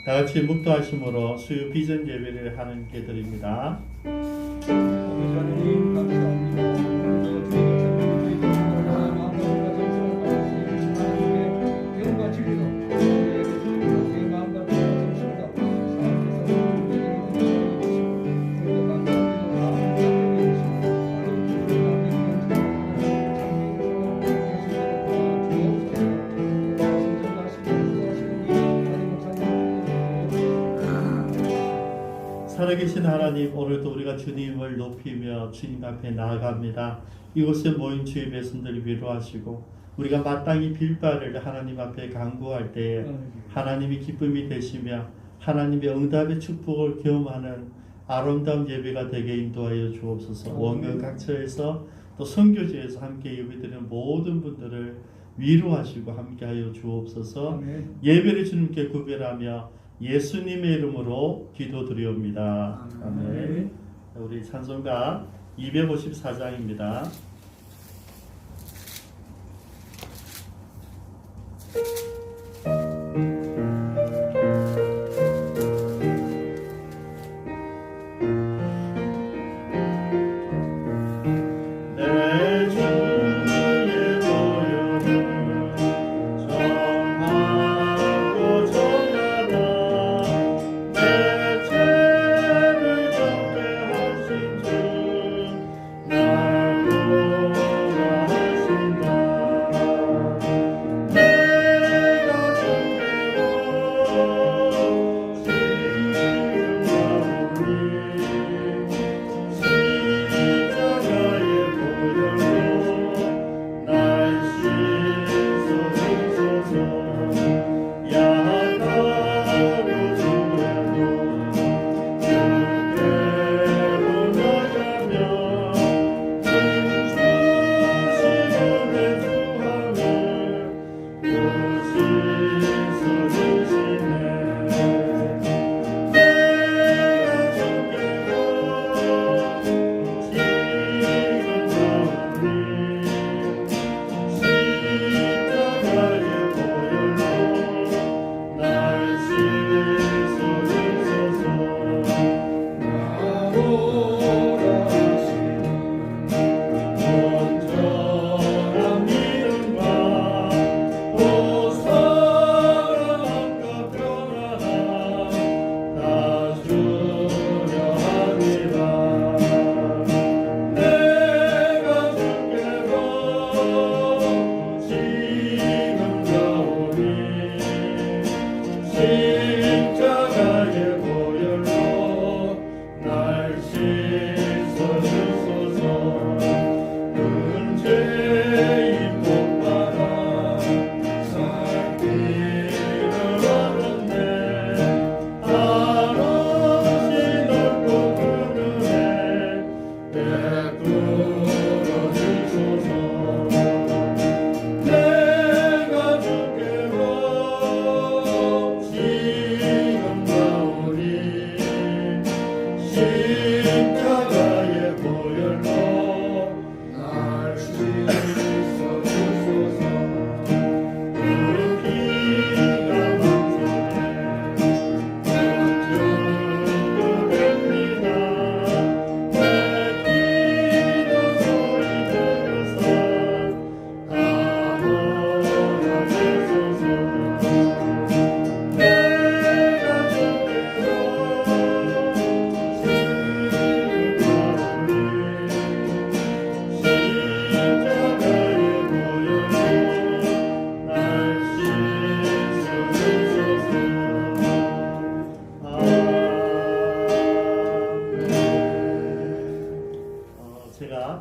다 같이 묵도하심으로 수요 비전 예배를 하나님께 드립니다. 하나님 감사합니다. 오늘도 주님의 찬양을 드리고 마음과 정성을 다하신 하나님의 영과 진리로 우리에게 주옵소서. 우리의 마음과 정성을 다하셔서 삶에서 우리에게 우리도 감사합니다. 하나님 살아계신 하나님, 오늘도 우리가 주님을 높이며 주님 앞에 나아갑니다. 이곳에 모인 주의 백성들을 위로하시고 우리가 마땅히 빌바를 하나님 앞에 간구할 때에 하나님이 기쁨이 되시며 하나님의 응답의 축복을 경험하는 아름다운 예배가 되게 인도하여 주옵소서. 원경 각처에서 또 선교지에서 함께 예배드리는 모든 분들을 위로하시고 함께하여 주옵소서. 예배를 주님께 구별하며 예수님의 이름으로 기도드리옵니다. 아멘. 우리 찬송가 254장입니다.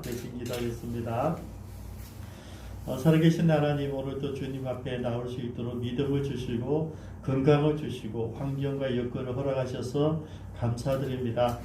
대신 기도하겠습니다. 살아계신 하나님, 오늘도 주님 앞에 나올 수 있도록 믿음을 주시고 건강을 주시고 환경과 여건을 허락하셔서 감사드립니다.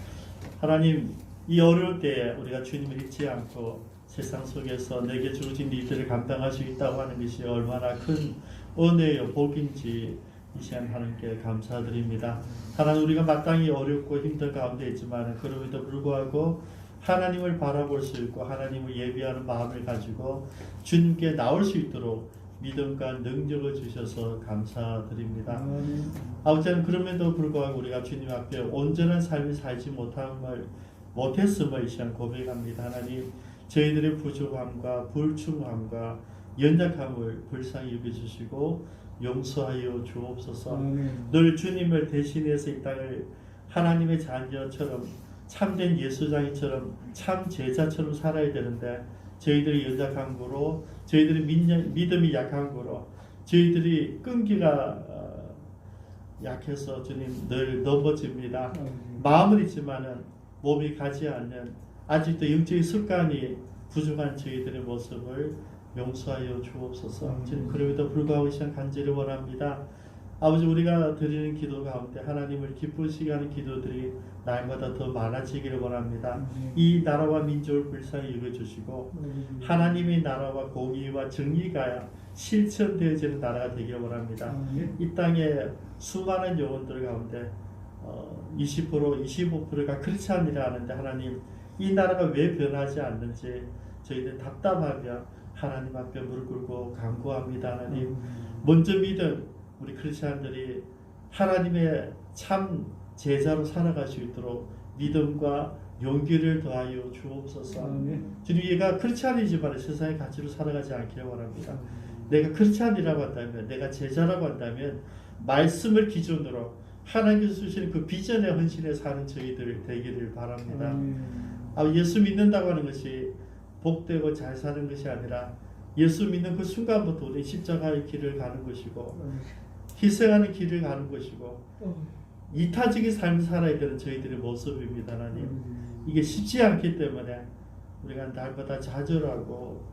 하나님, 이 어려울 때에 우리가 주님을 잊지 않고 세상 속에서 내게 주어진 일들을 감당할 수 있다고 하는 것이 얼마나 큰 은혜요 복인지 이 시간 하나님께 감사드립니다. 하나님, 우리가 마땅히 어렵고 힘든 가운데 있지만 그럼에도 불구하고 하나님을 바라볼 수 있고 하나님을 예비하는 마음을 가지고 주님께 나올 수 있도록 믿음과 능력을 주셔서 감사드립니다. 아멘. 아버지 하나님, 그럼에도 불구하고 우리가 주님 앞에 온전한 삶을 살지 못했음을 이 시간 고백합니다. 하나님, 저희들의 부족함과 불충함과 연약함을 불쌍히 여겨주시고 용서하여 주옵소서. 아멘. 늘 주님을 대신해서 이 땅을 하나님의 자녀처럼 참된 예수장이처럼 참 제자처럼 살아야 되는데 저희들이 연약함으로, 저희들이 믿음이 약함으로, 저희들이 끈기가 약해서 주님 늘 넘어집니다. 마음은 있지만은 몸이 가지 않는 아직도 영적인 습관이 부족한 저희들의 모습을 용서하여 주옵소서. 주님, 그럼에도 불구하고 이 시간 간절히 원합니다. 아버지, 우리가 드리는 기도 가운데 하나님을 기쁘시게 하는 기도들이 날마다 더 많아지기를 원합니다. 이 나라와 민족을 불쌍히 여겨주시고 하나님의 나라와 공의와 정의가 실천되어지는 나라가 되기를 원합니다. 이 땅에 수많은 영혼들 가운데 20%, 25%가 그렇지 않으려 하는데 하나님, 이 나라가 왜 변하지 않는지 저희들 답답하며 하나님 앞에 무릎 꿇고 간구합니다. 하나님, 먼저 믿은 우리 크리스찬들이 하나님의 참 제자로 살아갈 수 있도록 믿음과 용기를 더하여 주옵소서. 주님, 얘가 크리스찬이지만 세상의 가치로 살아가지 않기를 원합니다. 내가 크리스찬이라고 한다면, 내가 제자라고 한다면 말씀을 기준으로 하나님께서 주시는 그 비전에 헌신해 사는 저희들 되기를 바랍니다. 예수 믿는다고 하는 것이 복되고 잘 사는 것이 아니라 예수 믿는 그 순간부터 우리 십자가의 길을 가는 것이고 희생하는 길을 가는 것이고 이타적인 삶을 살아야 되는 저희들의 모습입니다. 하나님, 이게 쉽지 않기 때문에 우리가 날마다 좌절하고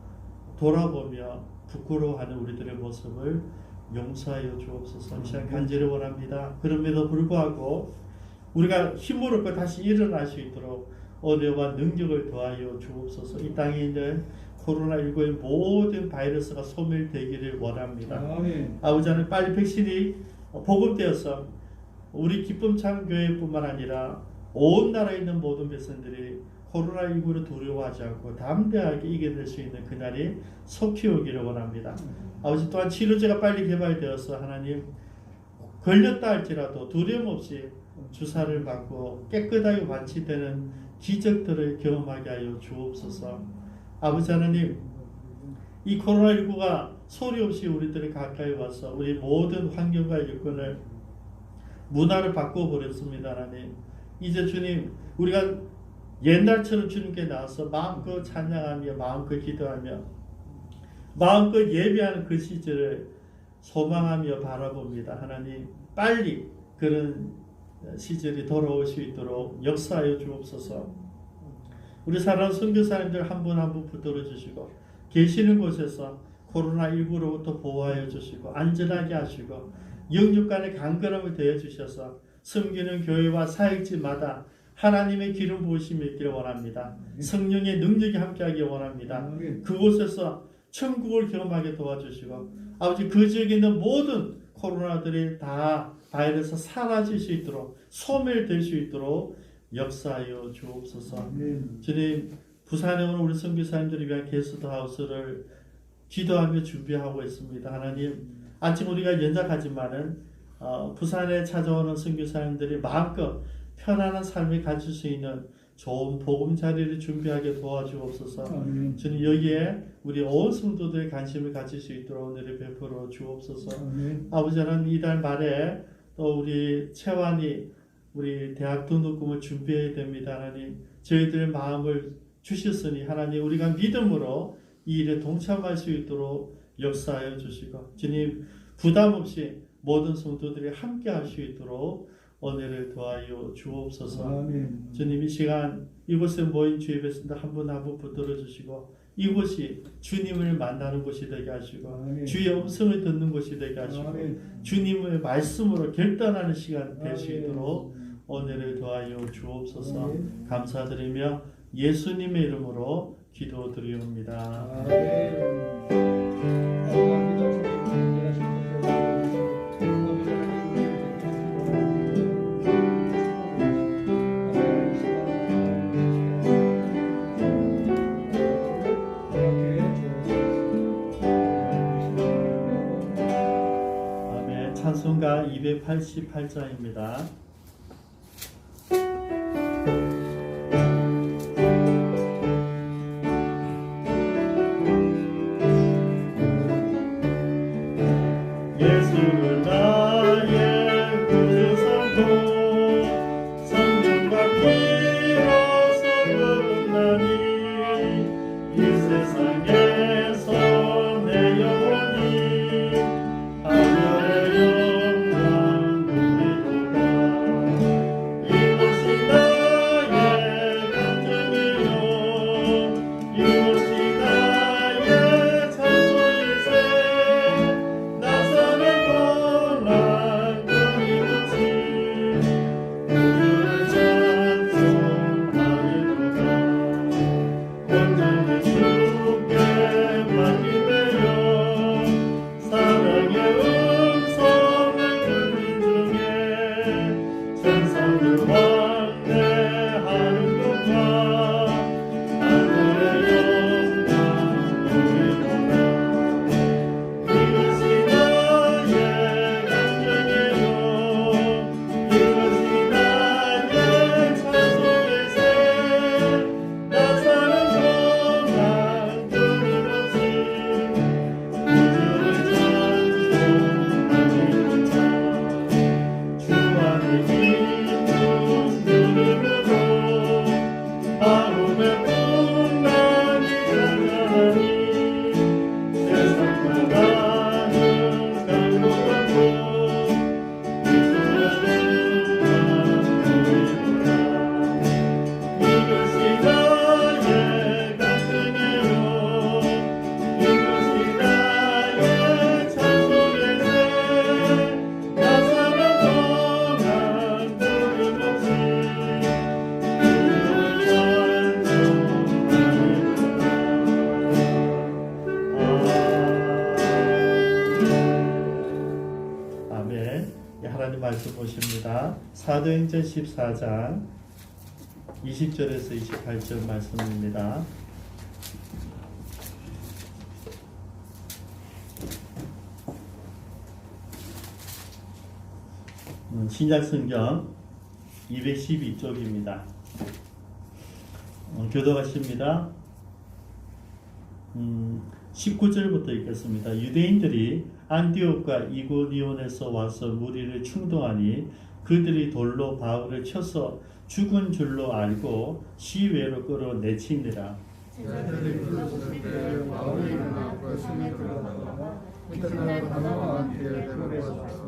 돌아보며 부끄러워하는 우리들의 모습을 용서하여 주옵소서. 이 시간 간절히 원합니다. 그럼에도 불구하고 우리가 힘을 얻고 다시 일어날 수 있도록 은혜와 능력을 더하여 주옵소서. 이 땅에 있는 코로나19의 모든 바이러스가 소멸되기를 원합니다. 아버지 하나님, 빨리 백신이 보급되어서 우리 기쁨참 교회뿐만 아니라 온 나라에 있는 모든 백성들이 코로나19를 두려워하지 않고 담대하게 이겨낼 수 있는 그날이 속히 오기를 원합니다. 아버지, 또한 치료제가 빨리 개발되어서 하나님, 걸렸다 할지라도 두려움 없이 주사를 맞고 깨끗하게 완치되는 기적들을 경험하게 하여 주옵소서. 아버지 하나님, 이 코로나19가 소리 없이 우리들이 가까이 와서 우리 모든 환경과 여건을, 문화를 바꿔버렸습니다. 하나님, 이제 주님, 우리가 옛날처럼 주님께 나와서 마음껏 찬양하며 마음껏 기도하며 마음껏 예배하는 그 시절을 소망하며 바라봅니다. 하나님, 빨리 그런 시절이 돌아올 수 있도록 역사하여 주옵소서. 우리 사랑하는 선교사님들 한 분 한 분 붙들어 주시고 계시는 곳에서 코로나19로부터 보호하여 주시고 안전하게 하시고 영육 간의 강건함을 더해 주셔서 섬기는 교회와 사역지마다 하나님의 기름 부으심이 있기를 원합니다. 성령의 능력이 함께하기 원합니다. 그곳에서 천국을 경험하게 도와주시고 아버지, 그 지역에 있는 모든 코로나들이 다 바이러스 사라질 수 있도록, 소멸될 수 있도록 역사하여 주옵소서. 주님, 부산에 오는 우리 선교사님들을 위한 게스트하우스를 기도하며 준비하고 있습니다. 하나님, 아직 우리가 연약하지만은 부산에 찾아오는 선교사님들이 마음껏 편안한 삶을 가질 수 있는 좋은 복음 자리를 준비하게 도와주옵소서. 주님, 여기에 우리 온 성도들의 관심을 가질 수 있도록 은혜를 베풀어 주옵소서. 아버지 하나님, 이달 말에 또 우리 채환이 우리 대학 등록금을 준비해야 됩니다. 하나님, 저희들의 마음을 주셨으니 하나님, 우리가 믿음으로 이 일에 동참할 수 있도록 역사하여 주시고 주님, 부담 없이 모든 성도들이 함께 할 수 있도록 은혜를 더하여 주옵소서. 주님, 이 시간 이곳에 모인 주의 백성들 한 분 한 분 붙들어 주시고 이곳이 주님을 만나는 곳이 되게 하시고 주의 음성을 듣는 곳이 되게 하시고 주님의 말씀으로 결단하는 시간 될 수 있도록 은혜를 더하여 주옵소서. 감사드리며 예수님의 이름으로 기도드리옵니다. 288장입니다. 예수를 나의 구주 삼고 성령과 피로서 거듭나니 이 세상에서 내 영혼이 하늘의 영광 누리도다. 이것이 나의 간증이요 이것이 나의 찬송일세. 나 사는 동안 끊임없이 주를 찬송하리로다. 온전히 주께 맡기되어 사랑의 음성을 듣는 중에 천사들 왕래하는 것과 하늘의 영광 누리도다. 이것이 나의 간증이요 이것이 나의 찬송일세. 나 사는 동안 끊임없이 주를 찬송하리로다. 주 안에 있는 누림으로 하루에 풍랑이 찾아오니 세상과 나는 갈고 가고 주를 누리도다. 이것이 나의 간증이요 이것이 나의 찬송일세. 나 사는 동안 끊임없이 아멘. 하나님 말씀 보십니다. 사도행전 14장 20절에서 28절 말씀입니다. 신약성경 212쪽입니다. 교도하십니다. 19절부터 읽겠습니다. 유대인들이 안디옥과 이고니온에서 와서 무리를 충동하니 그들이 돌로 바울을 쳐서 죽은 줄로 알고 시외로 끌어내치니라. 제자들이 불렀을 때 바울이 일어나 거심에 들어가다가 이튿날 바나바와 함께 데려고 왔다.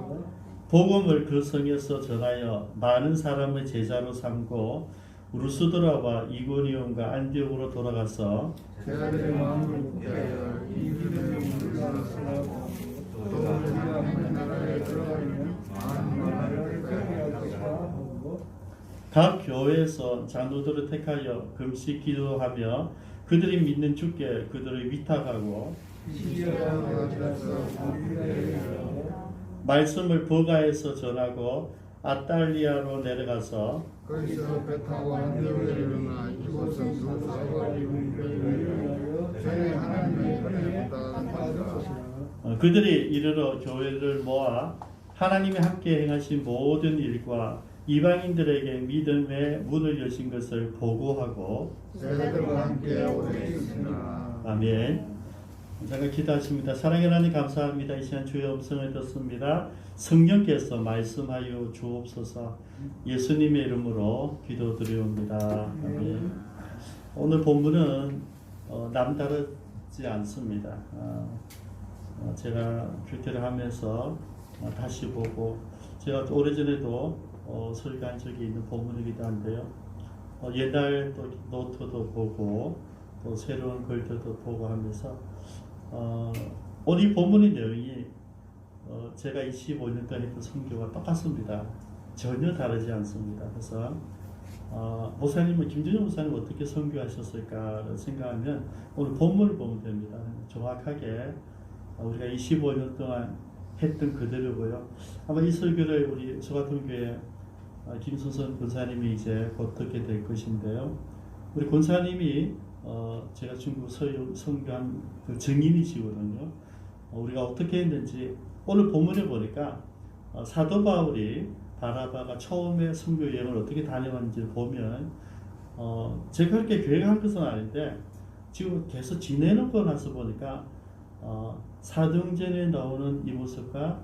복음을 그 성에서 전하여 많은 사람을 제자로 삼고 루스드라와 이고니온과 안디옥으로 돌아가서 제자들의 마음을 굳게 하여 이 믿음을 물러서라고 또 우리가 하나님 나라에 들어가려면 많은 말을 빼야 하고 각 교회에서 장로들을 택하여 금식 기도하며 그들이 믿는 주께 그들을 위탁하고 시리아로 가서 우리를 말씀을 버가에서 전하고 아탈리아로 내려가서 거기서 배 타고 안디옥에 일어나 이곳은 루스드라와 이고니온을 전에 하나님의 은혜에 부탁한다. 그들이 이르러 교회를 모아 하나님이 함께 행하신 모든 일과 이방인들에게 믿음의 문을 여신 것을 보고하고 제자들과 함께 오래 있습니다. 아멘. 잠깐 기도하십니다. 사랑의 하나님 감사합니다. 이 시간 주의 음성을 듣습니다. 성령께서 말씀하여 주옵소서. 예수님의 이름으로 기도드리옵니다. 아멘. 오늘 본문은 남다르지 않습니다. 제가 교태를 하면서 다시 보고 제가 오래전에도 설교한 적이 있는 본문이기도 한데요. 옛날 또 노트도 보고 또 새로운 글들도 보고 하면서 오늘 이 본문의 내용이 제가 25년 동안 했던 선교와 똑같습니다. 전혀 다르지 않습니다. 그래서 목사님은 김준영 목사님 어떻게 선교하셨을까 생각하면 오늘 본문을 보면 됩니다. 정확하게 우리가 25년 동안 했던 그대로고요. 아마 이 설교를 우리 서가통교회 김순선 권사님이 이제 곧 듣게 될 것인데요. 우리 권사님이 제가 중국 선교한 그 증인이시거든요. 우리가 어떻게 했는지 오늘 본문에 보니까 사도 바울이 바나바가 처음에 선교 여행을 어떻게 다녀왔는지를 보면 제가 그렇게 계획한 것은 아닌데 지금 계속 지내놓고 나서 보니까 사도행전에 나오는 이 모습과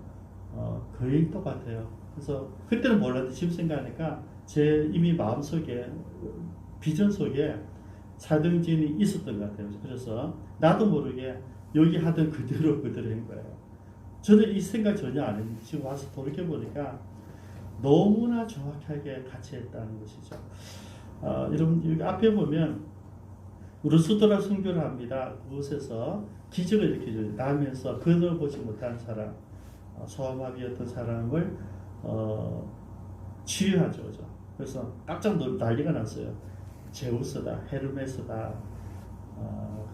거의 똑같아요. 그래서 그때는 몰랐는데 지금 생각하니까 제 이미 마음속에 비전 속에 사도행전이 있었던 것 같아요. 그래서 나도 모르게 여기 하던 그대로 한 거예요. 저는 이 생각 전혀 안 했는데 지금 와서 돌이켜보니까 너무나 정확하게 같이 했다는 것이죠. 여러분 여기 앞에 보면 루스드라 선교를 합니다. 그곳에서 기적을 일으켜줘요. 나면서 그들을 보지 못한 사람, 소아마비였던 사람을 치유하죠. 그래서 깜짝 난리가 났어요. 제우스다, 헤르메스다.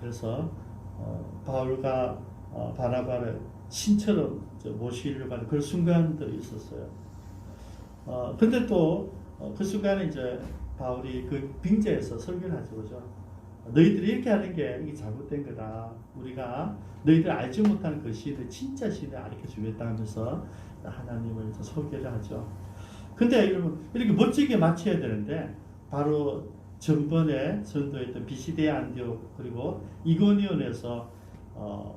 그래서 바울과 바나바를 신처럼 모시려고 하는 그런 순간들이 있었어요. 근데 또 그 순간에 이제 바울이 그 빙자에서 설교를 하죠. 그죠? 너희들이 이렇게 하는 게 이게 잘못된 거다. 우리가 너희들 알지 못하는 그 신을 진짜 신을 가르쳐 주겠다 하면서 하나님을 소개를 하죠. 근데 여러분 이렇게 멋지게 마쳐야 되는데 바로 전번에 전도했던 비시데 안디옥 그리고 이고니온에서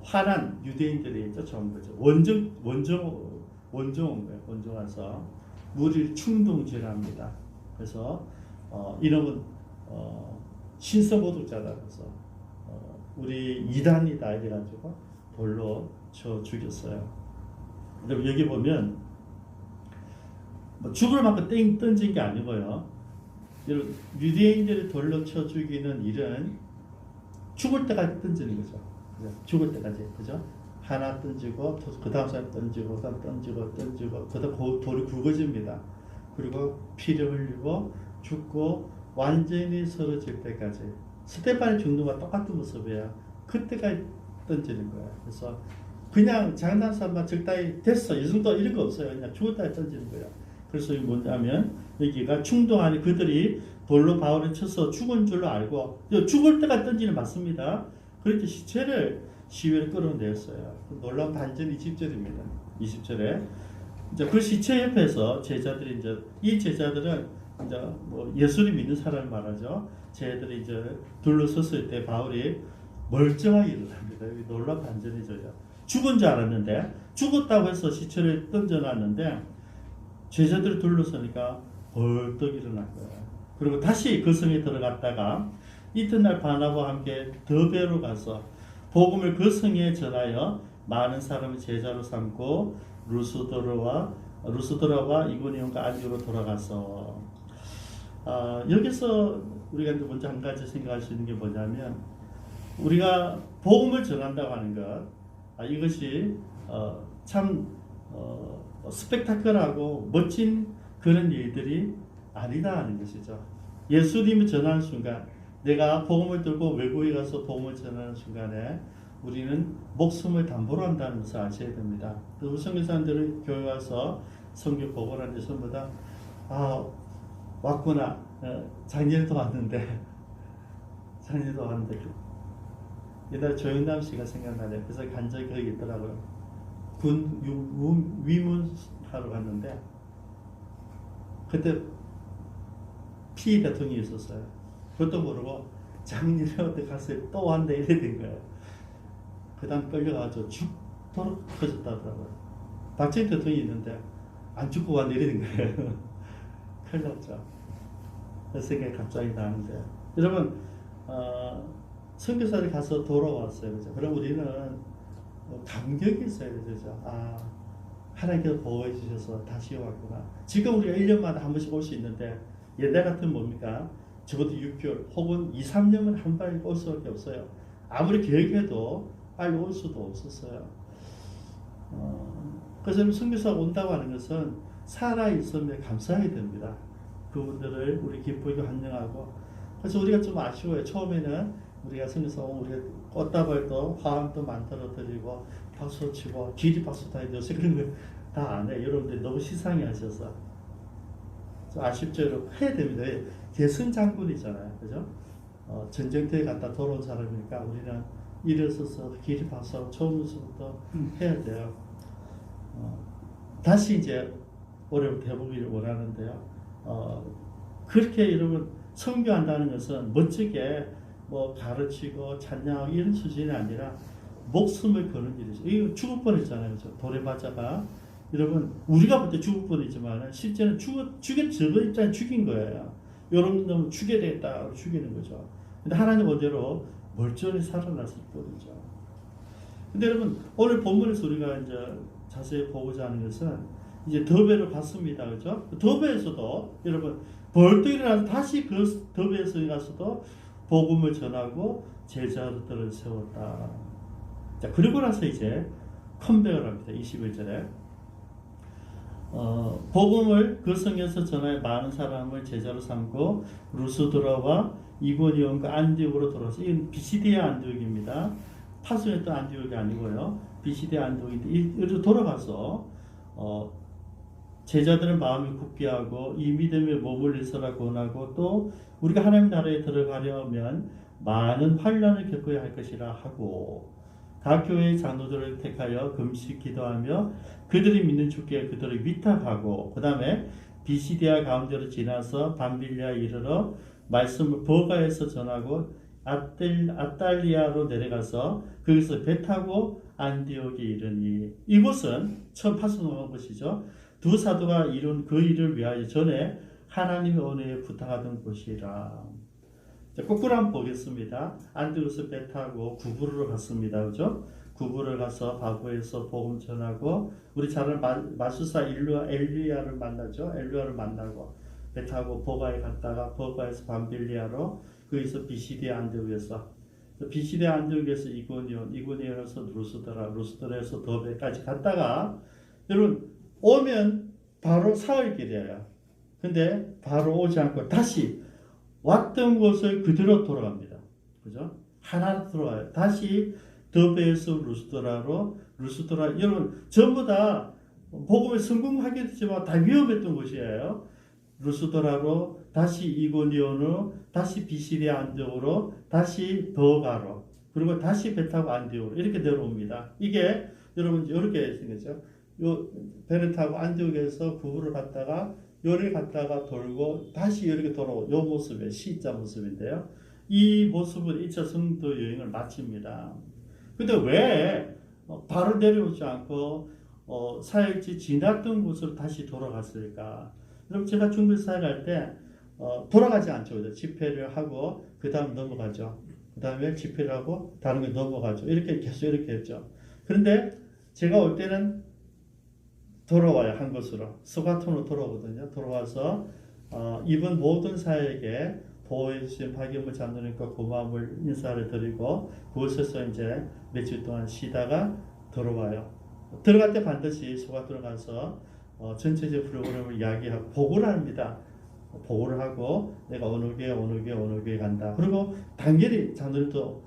화난 유대인들이 쫓아온 거죠. 원정 온 거예요. 원정 와서 무리를 충동질합니다. 그래서 이놈은 신서모독자다 그래서 우리 이단이다 이래가지고 돌로 쳐 죽였어요. 여러분 여기 보면 뭐 죽을 만큼 던진 게 아니고요. 여러분 유대인들을 돌로 쳐 죽이는 일은 죽을 때까지 던지는 거죠. 죽을 때까지 그죠? 하나 던지고 그 다음 사람 던지고 그 다음 던지고 그 다음 돌이 굵어집니다. 그리고 피를 흘리고 죽고 완전히 쓰러질 때까지 스테판이 죽는 것과 똑같은 모습이에요. 그때까지 던지는 거예요. 그래서 그냥 장난삼아 적당히 됐어 이 정도 이런 거 없어요. 그냥 죽었다 던지는 거예요. 그래서 이게 뭐냐면 여기가 충동하니 그들이 돌로 바울을 쳐서 죽은 줄로 알고 죽을 때까지 던지는 맞습니다. 그렇게 시체를 시위를 끌어내었어요. 놀라운 반전이 20절입니다. 20절에 이제 그 시체 옆에서 제자들이 이제 이 제자들은 이제 뭐 예수를 믿는 사람을 말하죠. 쟤들이 이제 둘러섰을 때 바울이 멀쩡하게 일어납니다. 여기 놀라운 반전이죠. 죽은 줄 알았는데 죽었다고 해서 시체를 던져놨는데 제자들이 둘러서니까 벌떡 일어날 거예요. 그리고 다시 그 성에 들어갔다가 이튿날 바나바와 함께 더베로 가서 복음을 그 성에 전하여 많은 사람을 제자로 삼고 루스드라와 이고니온과 안디오로 돌아가서 여기서 우리가 먼저 한 가지 생각할 수 있는 게 뭐냐면 우리가 복음을 전한다고 하는 것 이것이 참 스펙타클하고 멋진 그런 일들이 아니다 하는 것이죠. 예수님을 전하는 순간 내가 복음을 들고 외국에 가서 복음을 전하는 순간에 우리는 목숨을 담보로 한다는 것을 아셔야 됩니다. 우리 선교사님들은 교회 와서 선교 보고를 하는데 전부 다 왔구나. 작년에도 왔는데 옛날 조영남 씨가 생각나네요. 그래서 간절히 거기 있더라고요. 군 위문하러 갔는데 그때 피 대통령이 있었어요. 그것도 모르고 작년에 어디 갔어요. 또 왔는데 이래 된 거예요. 그 다음 끌려가지고 죽도록 터졌다더라고요. 박정희 대통령이 있는데 안 죽고 왔는데 이래 된 거예요. 큰일 났죠. 그 생각이 갑자기 나는데 여러분 선교사를 가서 돌아왔어요. 그죠? 그럼 우리는 감격이 있어야 되죠. 하나님께서 보호해 주셔서 다시 왔구나. 지금 우리가 1년마다 한 번씩 올 수 있는데 옛날 같은 뭡니까? 적어도 6개월 혹은 2, 3년은 한 번 올 수밖에 없어요. 아무리 계획해도 빨리 올 수도 없었어요. 그래서 선교사가 온다고 하는 것은 살아있음에 감사하게 됩니다. 그분들을 우리 기쁘게 환영하고 그래서 우리가 좀 아쉬워요. 처음에는 우리가 선교사 오면 우리가 꽃다발도 화환도 만들어 드리고 박수 치고 기립 박수 다 해도 요새 그런 거 다 안 해. 여러분들 너무 시상이 하셔서 좀 아쉽죠. 여러분 해야 됩니다. 대선 장군이잖아요. 그죠? 전쟁터에 갔다 돌아온 사람이니까 우리는 일어서서 기립 박수하고 처음부터 해야 돼요. 다시 이제 올해부터 해보기를 원하는데요. 그렇게 여러분 선교한다는 것은 멋지게 뭐 가르치고 찬양하고 이런 수준이 아니라 목숨을 거는 일이죠. 이거 죽을 뻔했잖아요, 그죠? 돌에 맞아가 여러분 우리가 볼 때 죽을 뻔했지만 실제는 저거 입장에 죽인 거예요. 이런 놈 죽여야 되겠다 죽이는 거죠. 근데 하나님 원대로 멀쩡히 살아났을 뿐이죠. 근데 여러분 오늘 본문에서 우리가 이제 자세히 보고자 하는 것은 이제 더베로 갔습니다, 그죠? 더베에서도 여러분 벌떡 일어나서 다시 그 더베에서 가서도 복음을 전하고 제자들을 세웠다. 자, 그리고 나서 이제 컴백을 합니다. 21절에 복음을 그 성에서 전하여 많은 사람을 제자로 삼고 루스드라와 이고니온과 안디옥으로 돌아서 이건 비시디아 안디옥입니다. 파송했던 안디옥이 아니고요. 비시디아 안디옥인데 이리로 돌아가서 제자들은 마음이 굳게 하고 이 믿음에 머물리서라 권하고 또 우리가 하나님 나라에 들어가려면 많은 환난을 겪어야 할 것이라 하고 각 교회의 장로들을 택하여 금식 기도하며 그들이 믿는 주께 그들을 위탁하고 그 다음에 비시디아 가운데로 지나서 밤빌리아에 이르러 말씀을 버가에서 전하고 아달리아로 내려가서 거기서 배 타고 안디옥에 이르니 이곳은 처음 파송한 곳이죠. 두 사도가 이룬 그 일을 위하여 전에 하나님의 은혜에 부탁하던 곳이라. 자, 거꾸로 한번 보겠습니다. 안디옥에서 배 타고 구부로로 갔습니다. 그죠? 구부를 가서 바구에서 복음 전하고 우리 잘 아는 마수사 엘리야를 만나죠. 엘리야를 만나고 배 타고 버가에 갔다가 버가에서 밤빌리아로 거기서 비시디아 안디옥에서 비시디아 안디옥에서 이고니온에서 루스드라에서 더베까지 갔다가 여러분 오면 바로 사흘 길이에요. 근데 바로 오지 않고 다시 왔던 곳을 그대로 돌아갑니다. 그죠? 하나로 돌아가요. 다시 더베에서 루스드라 여러분 전부 다 복음을 성공하게 됐지만 다 위험했던 곳이에요. 루스드라로 다시 이고니온으로 다시 비시디아 안디옥으로 다시 버가로 그리고 다시 배 타고 안디옥으로 이렇게 내려옵니다. 이게 여러분 이렇게 생겼죠. 요 배를 타고 안디옥에서 구부를 갔다가 요를 갔다가 돌고 다시 이렇게 돌아오고 요 모습이 C자 모습인데요. 이 모습은 2차 성도 여행을 마칩니다. 근데 왜 바로 내려오지 않고 사역지 지났던 곳으로 다시 돌아갔을까? 여러분 제가 중국 사역할 때 돌아가지 않죠. 집회를 하고 그 다음 넘어가죠. 그 다음에 집회를 하고 다른 게 넘어가죠. 이렇게 계속 이렇게 했죠. 그런데 제가 올 때는 돌아와요. 한 곳으로 스가톤으로 돌아오거든요. 돌아와서 이번 모든 사역에 보호해 주신 박영무 장로님과 고마움을 인사를 드리고 그곳에서 이제 며칠 동안 쉬다가 돌아와요. 들어갈 때 반드시 스가톤에 가서 전체적 프로그램을 이야기하고 보고를 합니다. 보고를 하고 내가 어느 교회 간다. 그리고 당연히 장로님도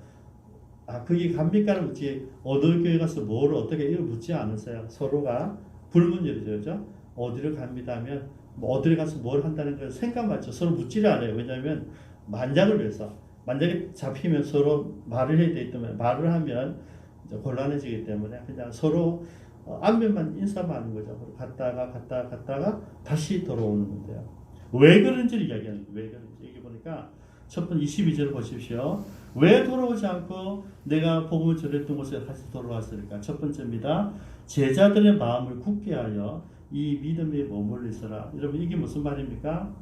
거기 갑니까를 묻지 어느 교회 가서 뭐를 어떻게 이걸 묻지 않으세요. 서로가 불문율이죠. 어디를 갑니다 하면 뭐 어디를 가서 뭘 한다는 걸 생각 맞죠. 서로 묻지를 않아요. 왜냐하면 만장을 위해서 만약에 잡히면 서로 말을 해야 되기 때문에 말을 하면 이제 곤란해지기 때문에 그냥 서로 안면만 인사만 하는 거죠. 갔다가 다시 돌아오는 건데요. 왜 그런지를 이야기하는 거예요. 왜 그런지 여기 보니까 첫 번째 22절을 보십시오. 왜 돌아오지 않고 내가 복음을 전했던 곳에 다시 돌아왔을까? 첫 번째입니다. 제자들의 마음을 굳게 하여 이 믿음에 머물리서라. 여러분 이게 무슨 말입니까?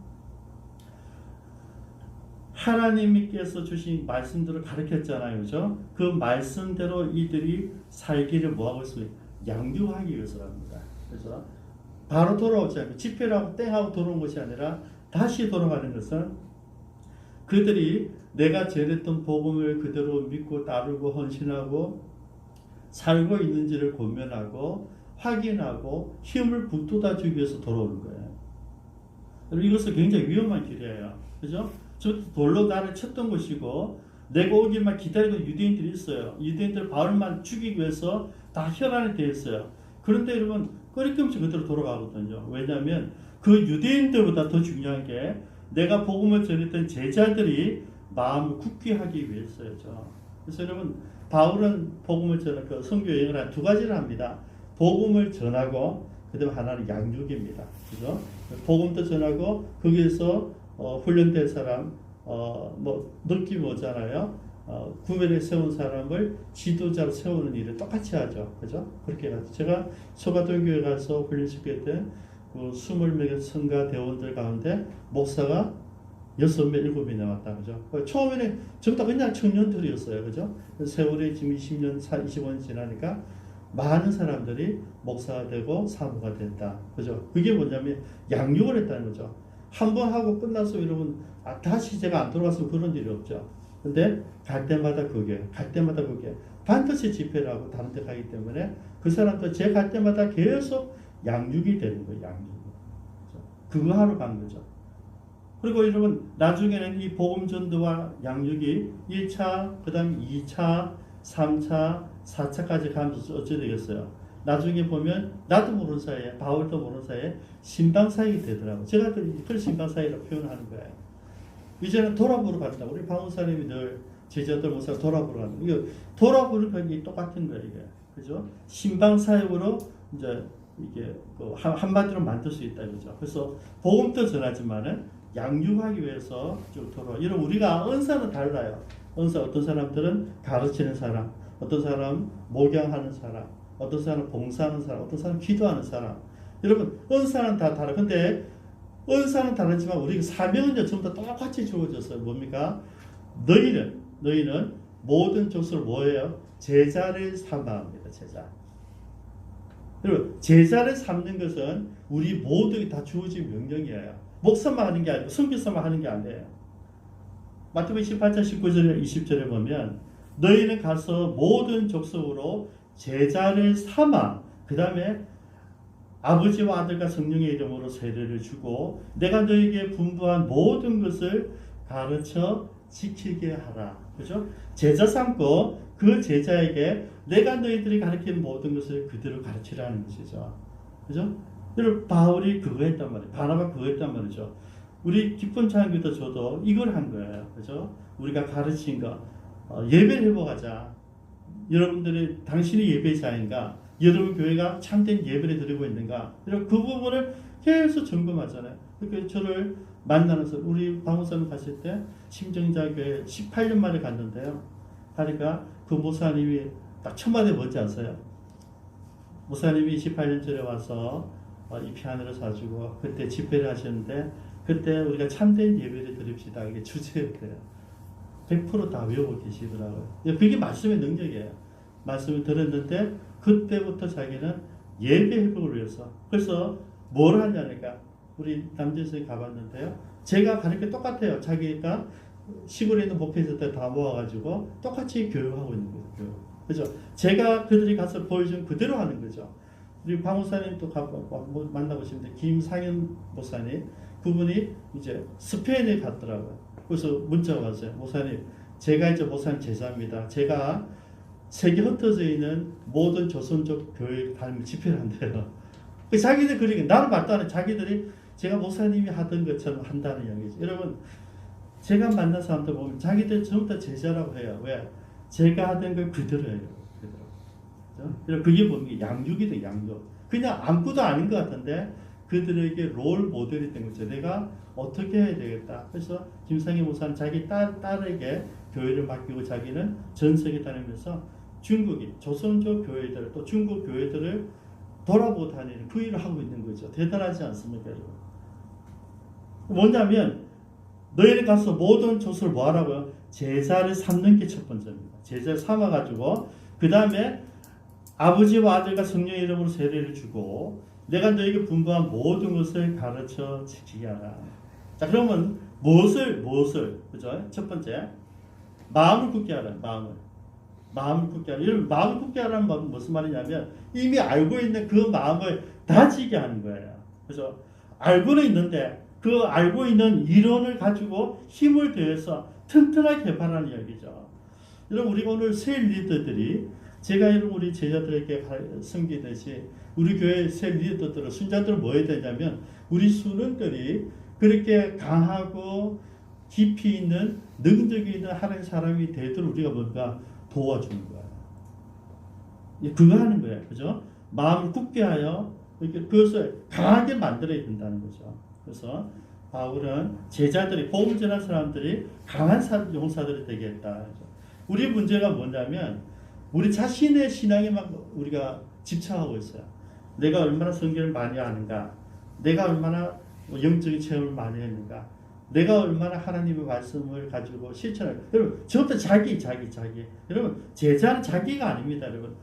하나님께서 주신 말씀들을 가르쳤잖아요. 그죠? 그 말씀대로 이들이 살기를 뭐하고 있습니까? 양육하기 위해서랍니다. 그래서 바로 돌아오지 않고 집회를 하고 땡하고 돌아온 것이 아니라 다시 돌아가는 것은 그들이 내가 전했던 복음을 그대로 믿고 따르고 헌신하고 살고 있는지를 고면하고 확인하고 힘을 북돋아 주기 위해서 돌아오는 거예요. 이것은 굉장히 위험한 길이에요. 그죠? 저 돌로 나를 쳤던 것이고 내가 오기만 기다리는 유대인들이 있어요. 유대인들 바울만 죽이기 위해서 다 혈안이 되어 있어요. 그런데 여러분 끊임없이 그대로 돌아가거든요. 왜냐하면 그 유대인들보다 더 중요한 게 내가 복음을 전했던 제자들이 마음을 굳게 하기 위해서였죠. 그래서 여러분 바울은 복음을 전하고 선교 여행을 한 두 가지를 합니다. 복음을 전하고 그다음에 하나는 양육입니다. 그죠? 복음도 전하고 거기에서 훈련된 사람 뭐 느낌이 오잖아요. 구별에 세운 사람을 지도자로 세우는 일을 똑같이 하죠. 그죠? 그렇게 해가지고 제가 소가동교회 가서 훈련시켰던 그 20명의 성가 대원들 가운데 목사가 6명, 7명이 나왔다. 그죠? 처음에는 전부 다 그냥 청년들이었어요. 그죠? 세월이 지금 20년, 25년 지나니까 많은 사람들이 목사가 되고 사모가 된다. 그죠? 그게 뭐냐면 양육을 했다는 거죠. 한 번 하고 끝나서 이러면 다시 제가 안 돌아가서 그런 일이 없죠. 근데 갈 때마다 그게 반드시 집회를 하고 다른 데 가기 때문에 그 사람도 제 갈 때마다 계속 양육이 되는 거예요. 양육. 그거 하러 간 거죠. 그리고 여러분 나중에는 이 복음 전도와 양육이 1차, 그 다음에 2차, 3차, 4차까지 가면서 어찌 되겠어요? 나중에 보면 나도 모르는 사이에 바울도 모르는 사이에 신방사역이 되더라고요. 제가 그 신방사역이라고 표현하는 거예요. 이제는 돌아보러 간다. 우리 방문사님이 늘 제자들 모사 돌아보러 간다. 이거 돌아보는 건 똑같은 거예요. 이게. 그죠? 신방사역으로 이제 이게 그 한마디로 만들 수 있다. 그죠? 그래서 복음도 전하지만은 양육하기 위해서 쭉 돌아. 이런 우리가 은사는 달라요. 은사 어떤 사람들은 가르치는 사람, 어떤 사람 목양하는 사람, 어떤 사람 봉사하는 사람, 어떤 사람 기도하는 사람. 여러분 은사는 다 다르. 근데 은사는 다르지만 우리 사명은 전부 다 똑같이 주어졌어요. 뭡니까? 너희는 모든 족속을 뭐예요? 제자를 삼아 합니다. 제자. 여러분 제자를 삼는 것은 우리 모두에게 다 주어진 명령이에요. 목사만 하는 게 아니고 선교사만 하는 게 아니에요. 마태복음 18장 19절에 20절에 보면 너희는 가서 모든 족속으로 제자를 삼아 그 다음에 아버지와 아들과 성령의 이름으로 세례를 주고 내가 너희에게 분부한 모든 것을 가르쳐 지키게 하라. 그죠? 제자 삼고 그 제자에게 내가 너희들이 가르친 모든 것을 그대로 가르치라는 것이죠. 그죠? 여러분 바울이 그거 했단 말이에요. 바나바 그거 했단 말이죠. 우리 기쁜 찬양교도 저도 이걸 한 거예요. 그죠? 우리가 가르친 거 예배를 해보가자. 여러분들이 당신이 예배자인가? 여러분 교회가 참된 예배를 드리고 있는가? 이런 그 부분을 계속 점검하잖아요. 그러니까 저를 만나면서 우리 방문사님 갔을 때 심정자교회 18년 만에 갔는데요. 가니까 그 목사님이 딱 첫 마디 뭔지 아세요? 목사님이 18년 전에 와서 이 피아노를 사주고 그때 집회를 하셨는데 그때 우리가 참된 예배를 드립시다. 이게 주제였대요. 100% 다 외우고 계시더라고요. 그게 말씀의 능력이에요. 말씀을 들었는데 그때부터 자기는 예배 회복을 위해서 그래서 뭘 하냐니까 우리 남진선이 가봤는데요. 제가 가는 게 똑같아요. 자기가 시골에 있는 목회자들 다 모아가지고 똑같이 교육하고 있는 거예요. 그죠? 제가 그들이 가서 보여준 그대로 하는 거죠. 우리 방 목사님 또 만나보시면 김상현 목사님 그분이 이제 스페인에 갔더라고요. 그래서 문자가 왔어요. 목사님 제가 이제 목사님 제자입니다. 제가 세계 흩어져 있는 모든 조선족 교회 다니면 집회를 한대요. 자기들 그러니까 나는 말도 안 해. 자기들이 제가 목사님이 하던 것처럼 한다는 이야기죠. 여러분 제가 만난 사람들 보면 자기들 전부 다 제자라고 해요. 왜? 제가 하던 걸 그대로 해요. 그대로. 그게 보면 양육이다. 양육. 그냥 아무것도 아닌 것 같은데 그들에게 롤 모델이 된 거죠. 내가 어떻게 해야 되겠다. 그래서 김상희 목사는 자기 딸에게 교회를 맡기고 자기는 전 세계 다니면서 중국인, 조선족 교회들 또 중국 교회들을 돌아보고 다니는 그 일을 하고 있는 거죠. 대단하지 않습니까, 여러분? 뭐냐면 너희는 가서 모든 족속을 뭐 하라고요? 제자를 삼는 게 첫 번째입니다. 제자를 삼아가지고 그 다음에 아버지와 아들과 성령의 이름으로 세례를 주고 내가 너에게 분부한 모든 것을 가르쳐 지키게 하라. 자, 그러면 무엇을 그죠? 첫 번째 마음을 굳게 하라. 마음을 굳게 하라. 이런 마음을 굳게 하라는 말은 무슨 말이냐면 이미 알고 있는 그 마음을 다지게 하는 거예요. 그래서 알고는 있는데 그 알고 있는 이론을 가지고 힘을 더해서 튼튼하게 개발하는 이야기죠. 여러분 우리가 오늘 새 리더들이 제가 여러분 우리 제자들에게 섬기듯이 우리 교회 새 리더들은 순자들은 뭐 해야 되냐면 우리 순원들이 그렇게 강하고 깊이 있는 능력이 있는 하나님 사람이 되도록 우리가 뭔가 도와주는 거예요. 그거 하는 거예요. 그죠? 마음을 굳게 하여 그것을 강하게 만들어야 된다는 거죠. 그래서 바울은 제자들이 복음 전한 사람들이 강한 용사들이 되게 했다. 우리 문제가 뭐냐면 우리 자신의 신앙에만 우리가 집착하고 있어요. 내가 얼마나 성경을 많이 아는가, 내가 얼마나 영적인 체험을 많이 했는가, 내가 얼마나 하나님의 말씀을 가지고 실천을. 여러분 전부 다 자기. 여러분 제자는 자기가 아닙니다. 여러분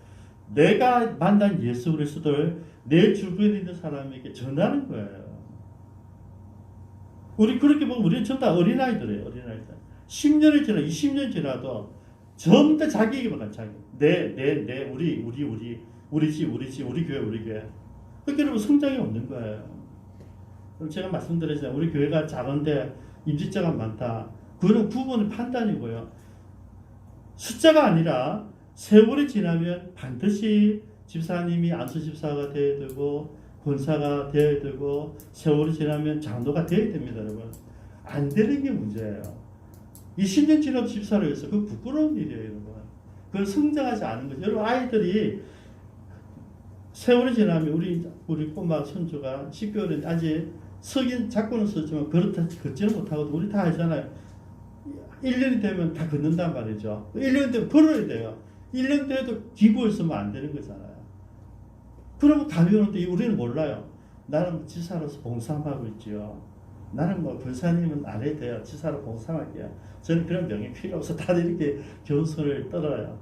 내가 만난 예수 그리스도를 내 주변에 있는 사람에게 전하는 거예요. 우리 그렇게 보면 우리는 전부 다 어린아이들이에요. 어린아이들. 10년이 지나 20년 지나도 전부 다 자기 얘기만 한 자기. 우리 집, 우리 교회. 그렇게 여러분 성장이 없는 거예요. 그럼 제가 말씀드렸잖아요. 우리 교회가 작은데 임직자가 많다. 그거는 부분의 판단이고요. 숫자가 아니라 세월이 지나면 반드시 집사님이 안수 집사가 되어야 되고 권사가 되어야 되고 세월이 지나면 장로가 되어야 됩니다. 여러분. 안 되는 게 문제예요. 20년 지나도 집사를 해서 그거 부끄러운 일이에요. 여러분. 그걸 성장하지 않은 거죠. 여러분 아이들이 세월이 지나면 우리 꼬마 손주가 10개월인데 아직 서긴 잡고는 썼지만 걷지는 못하거든. 우리 다 알잖아요. 1년이 되면 다 걷는단 말이죠. 1년 되면 걸어야 돼요. 1년 돼도 기구를 쓰면 안 되는 거잖아요. 그러면 감이 오는데 우리는 몰라요. 나는 지사로서 봉사하고 있지요. 나는 뭐 권사님은 안 해도 돼요. 지사로 봉사할게요. 저는 그런 명이 필요 없어. 다들 이렇게 교훈서를 떨어요.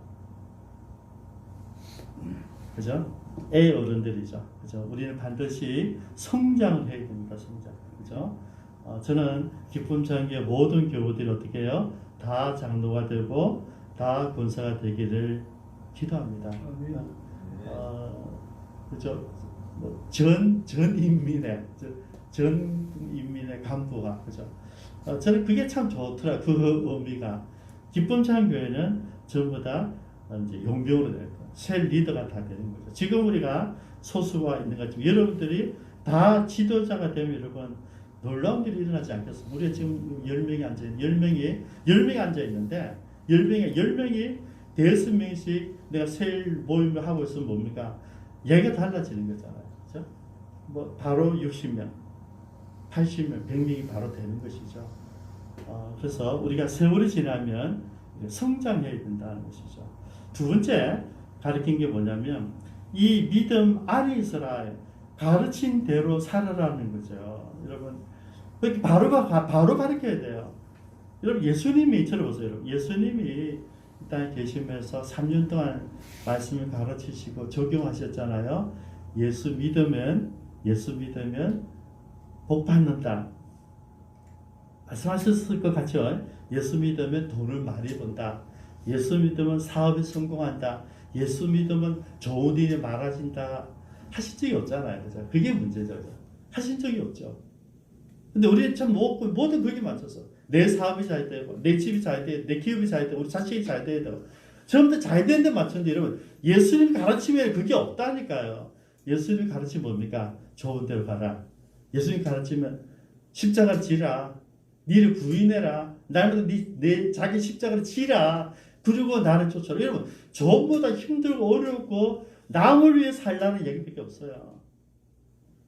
그죠? 애 어른들이죠. 그죠? 우리는 반드시 성장을 해야 됩니다. 성장. 그죠? 저는 기쁨 장교의 모든 교우들이 어떻게 해요? 다 장로가 되고 다 권사가 되기를 기도합니다. 그죠? 전 인민의 간부가 그죠? 저는 그게 참 좋더라. 그 의미가 기쁨 장교회는 전부 다 이제 용병으로 될 거예요. 새 리더가 다 되는 거죠. 지금 우리가 소수가 있는 것처럼 여러분들이 다 지도자가 되면 여러분 놀라운 일이 일어나지 않겠습니까? 우리가 지금 10명이 앉아있는데 10명이 5명씩 내가 세일 모임을 하고 있으면 뭡니까? 얘기가 달라지는 거잖아요. 그렇죠? 뭐 바로 60명, 80명, 100명이 바로 되는 것이죠. 그래서 우리가 세월이 지나면 성장해야 된다는 것이죠. 두 번째 가르친 게 뭐냐면 이 믿음 안에 있어라. 가르친 대로 살아라는 거죠. 여러분 그렇게 바로 가르쳐야 돼요. 여러분 예수님이 들어보세요. 여러분 예수님이 이 땅에 계시면서 3년 동안 말씀을 가르치시고 적용하셨잖아요. 예수 믿으면 복 받는다. 말씀하셨을 것 같죠? 예수 믿으면 돈을 많이 번다. 예수 믿으면 사업이 성공한다. 예수 믿으면 좋은 일이 많아진다. 하신 적이 없잖아요. 그죠? 그게 문제죠. 하신 적이 없죠. 근데 우리 참 모든 그게 맞춰서 내 사업이 잘 되고 내 집이 잘 되고 내 기업이 잘 되고 우리 자식이 잘 돼야 되고 전부 다 잘 되는 데 맞췄는데 여러분 예수님 가르침에 그게 없다니까요. 예수님 가르침 뭡니까? 좋은 데로 가라. 예수님 가르치면 십자가를 지라. 니를 구인해라. 날마다 내 자기 십자가를 지라. 그리고 나를 쫓아라. 여러분 전부 다 힘들고 어렵고 남을 위해 살라는 얘기밖에 없어요.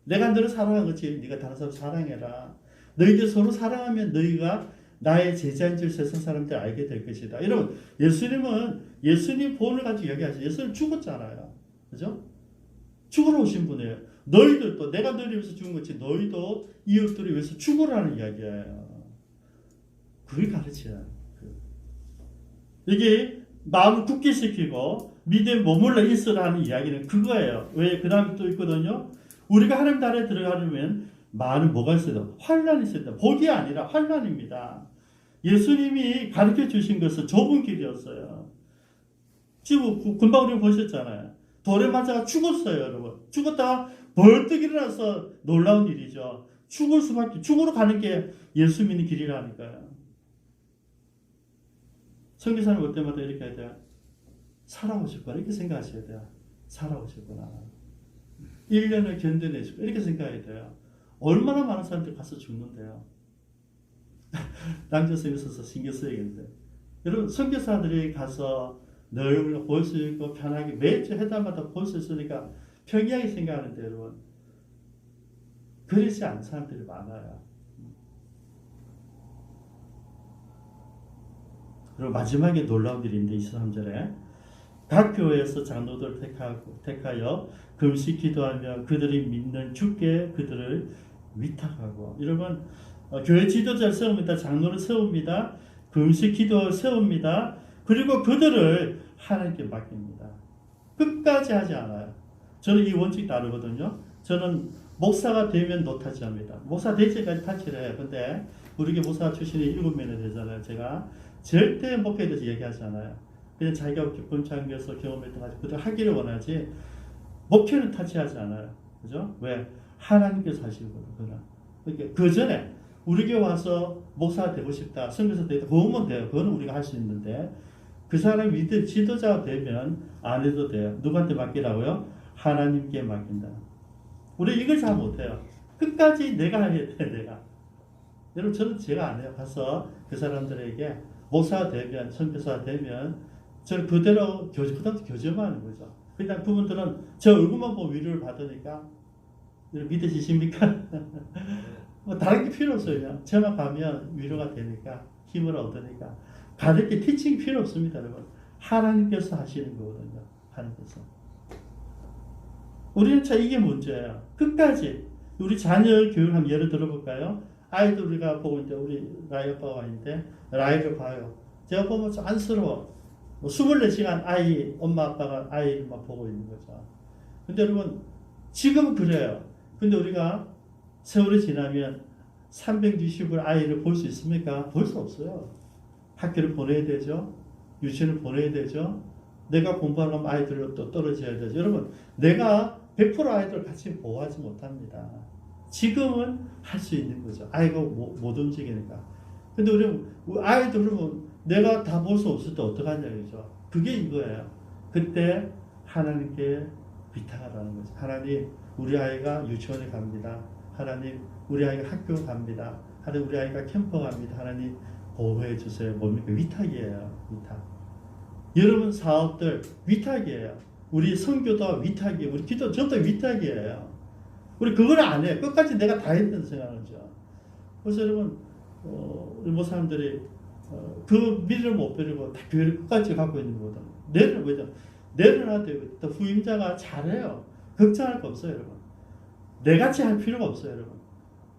내가 너를 사랑한 것이 네가 다른 사람 사랑해라. 너희들 서로 사랑하면 너희가 나의 제자인 줄 세상 사람들 알게 될 것이다. 여러분 예수님은 예수님 본을 가지고 얘기하죠. 예수님 죽었잖아요. 그죠? 죽으러 오신 분이에요. 너희들도 내가 너희를 위해서 죽은 것이 너희도 이웃들을 위해서 죽으라는 이야기예요. 그게 가르쳐요. 이게 마음을 굳게 시키고 믿음에 머물러 있으라는 이야기는 그거예요. 왜? 그 다음에 또 있거든요. 우리가 하나님 나라에 들어가려면 많은 뭐가 있어야 돼? 환란이 있어야 돼. 복이 아니라 환란입니다. 예수님이 가르쳐 주신 것은 좁은 길이었어요. 지금 금방 우리 보셨잖아요. 돌에 맞아가 죽었어요, 여러분. 죽었다가 벌떡 일어나서 놀라운 일이죠. 죽으러 가는 게 예수 믿는 길이라니까요. 선교사님 올 때마다 이렇게 해야 돼요. 살아오셨구나. 이렇게 생각하셔야 돼요. 살아오셨구나. 1년을 견뎌내시고 이렇게 생각해야 돼요. 얼마나 많은 사람들이 가서 죽는데요. 낭조쌤이 있어서 신경 쓰여야겠는데 여러분 선교사들이 가서 늘 볼 수 있고 편하게 매주 해달마다 볼 수 있으니까 평이하게 생각하는데 여러분 그러지 않은 사람들이 많아요. 그리고 마지막에 놀라운 일이 있는데 23절에 각 교회에서 장로들을 택하여 금식 기도하며 그들이 믿는 주께 그들을 위탁하고. 여러분, 교회 지도자를 세웁니다. 장로를 세웁니다. 금식 기도를 세웁니다. 그리고 그들을 하나님께 맡깁니다. 끝까지 하지 않아요. 저는 이 원칙 다르거든요. 저는 목사가 되면 노타치합니다. 목사 될 때까지 타치를 해요. 근데 우리 교회 목사 출신이 7명이 되잖아요. 제가 절대 목회에 대해서 얘기하지 않아요. 그냥 자기가 본창교에서 경험했던 가지고 그들 하기를 원하지 목회는 타치하지 않아요. 그죠? 왜? 하나님께서 하시거든요. 그러니까 그 전에 우리 교회 와서 목사가 되고 싶다, 선교사 되고 싶다, 그거면 돼요. 그거는 우리가 할 수 있는데 그 사람이 믿을 지도자가 되면 안 해도 돼요. 누구한테 맡기라고요? 하나님께 맡긴다. 우리 이걸 잘 못해요. 끝까지 내가 해야 돼, 내가. 여러분, 저는 제가 안 해요. 가서 그 사람들에게 목사가 되면, 선교사가 되면 저는 그대로 그다음부터 교제만 하는 거죠. 그냥 그분들은 저 얼굴만 보고 위로를 받으니까 믿으시십니까? 뭐 다른 게 필요 없어요. 저만 가면 위로가 되니까, 힘을 얻으니까. 가르치 티칭이 필요 없습니다, 여러분. 하나님께서 하시는 거거든요. 하나님께서. 우리는 참 이게 문제예요. 끝까지 우리 자녀 교육을 한번 예를 들어볼까요? 아이들 우리가 보고 있는데 우리 라이 아빠가 있는데 라이를 봐요. 제가 보면 좀 안쓰러워. 24시간 아이 엄마 아빠가 아이만 보고 있는 거죠. 근데 여러분 지금은 그래요. 근데 우리가 세월이 지나면 360일 아이를 볼 수 있습니까? 볼 수 없어요. 학교를 보내야 되죠. 유치원을 보내야 되죠. 내가 공부하려면 아이들을 또 떨어져야 되죠. 여러분, 내가 100% 아이들을 같이 보호하지 못합니다. 지금은 할 수 있는 거죠. 아이가 못 움직이니까. 근데 우리 아이들은 내가 다 볼 수 없을 때 어떡하냐, 그죠? 그게 이거예요. 그때 하나님께 위탁하라는 거죠. 하나님, 우리 아이가 유치원에 갑니다. 하나님, 우리 아이가 학교 갑니다. 하나님, 우리 아이가 캠프 갑니다. 하나님, 보호해 주세요. 뭡니까? 위탁이에요. 위탁. 여러분 사업들 위탁이에요. 우리 선교도 위탁이에요. 우리 기도 전부 다 위탁이에요. 우리 그걸 안 해. 끝까지 내가 다 했다는 생각하죠. 그래서 여러분, 일본 사람들이 그 미래를 못 버리고 다 교회를 끝까지 갖고 있는 거거든. 내려놔야 되고, 또 후임자가 잘해요. 걱정할 거 없어요, 여러분. 내같이 할 필요가 없어요, 여러분.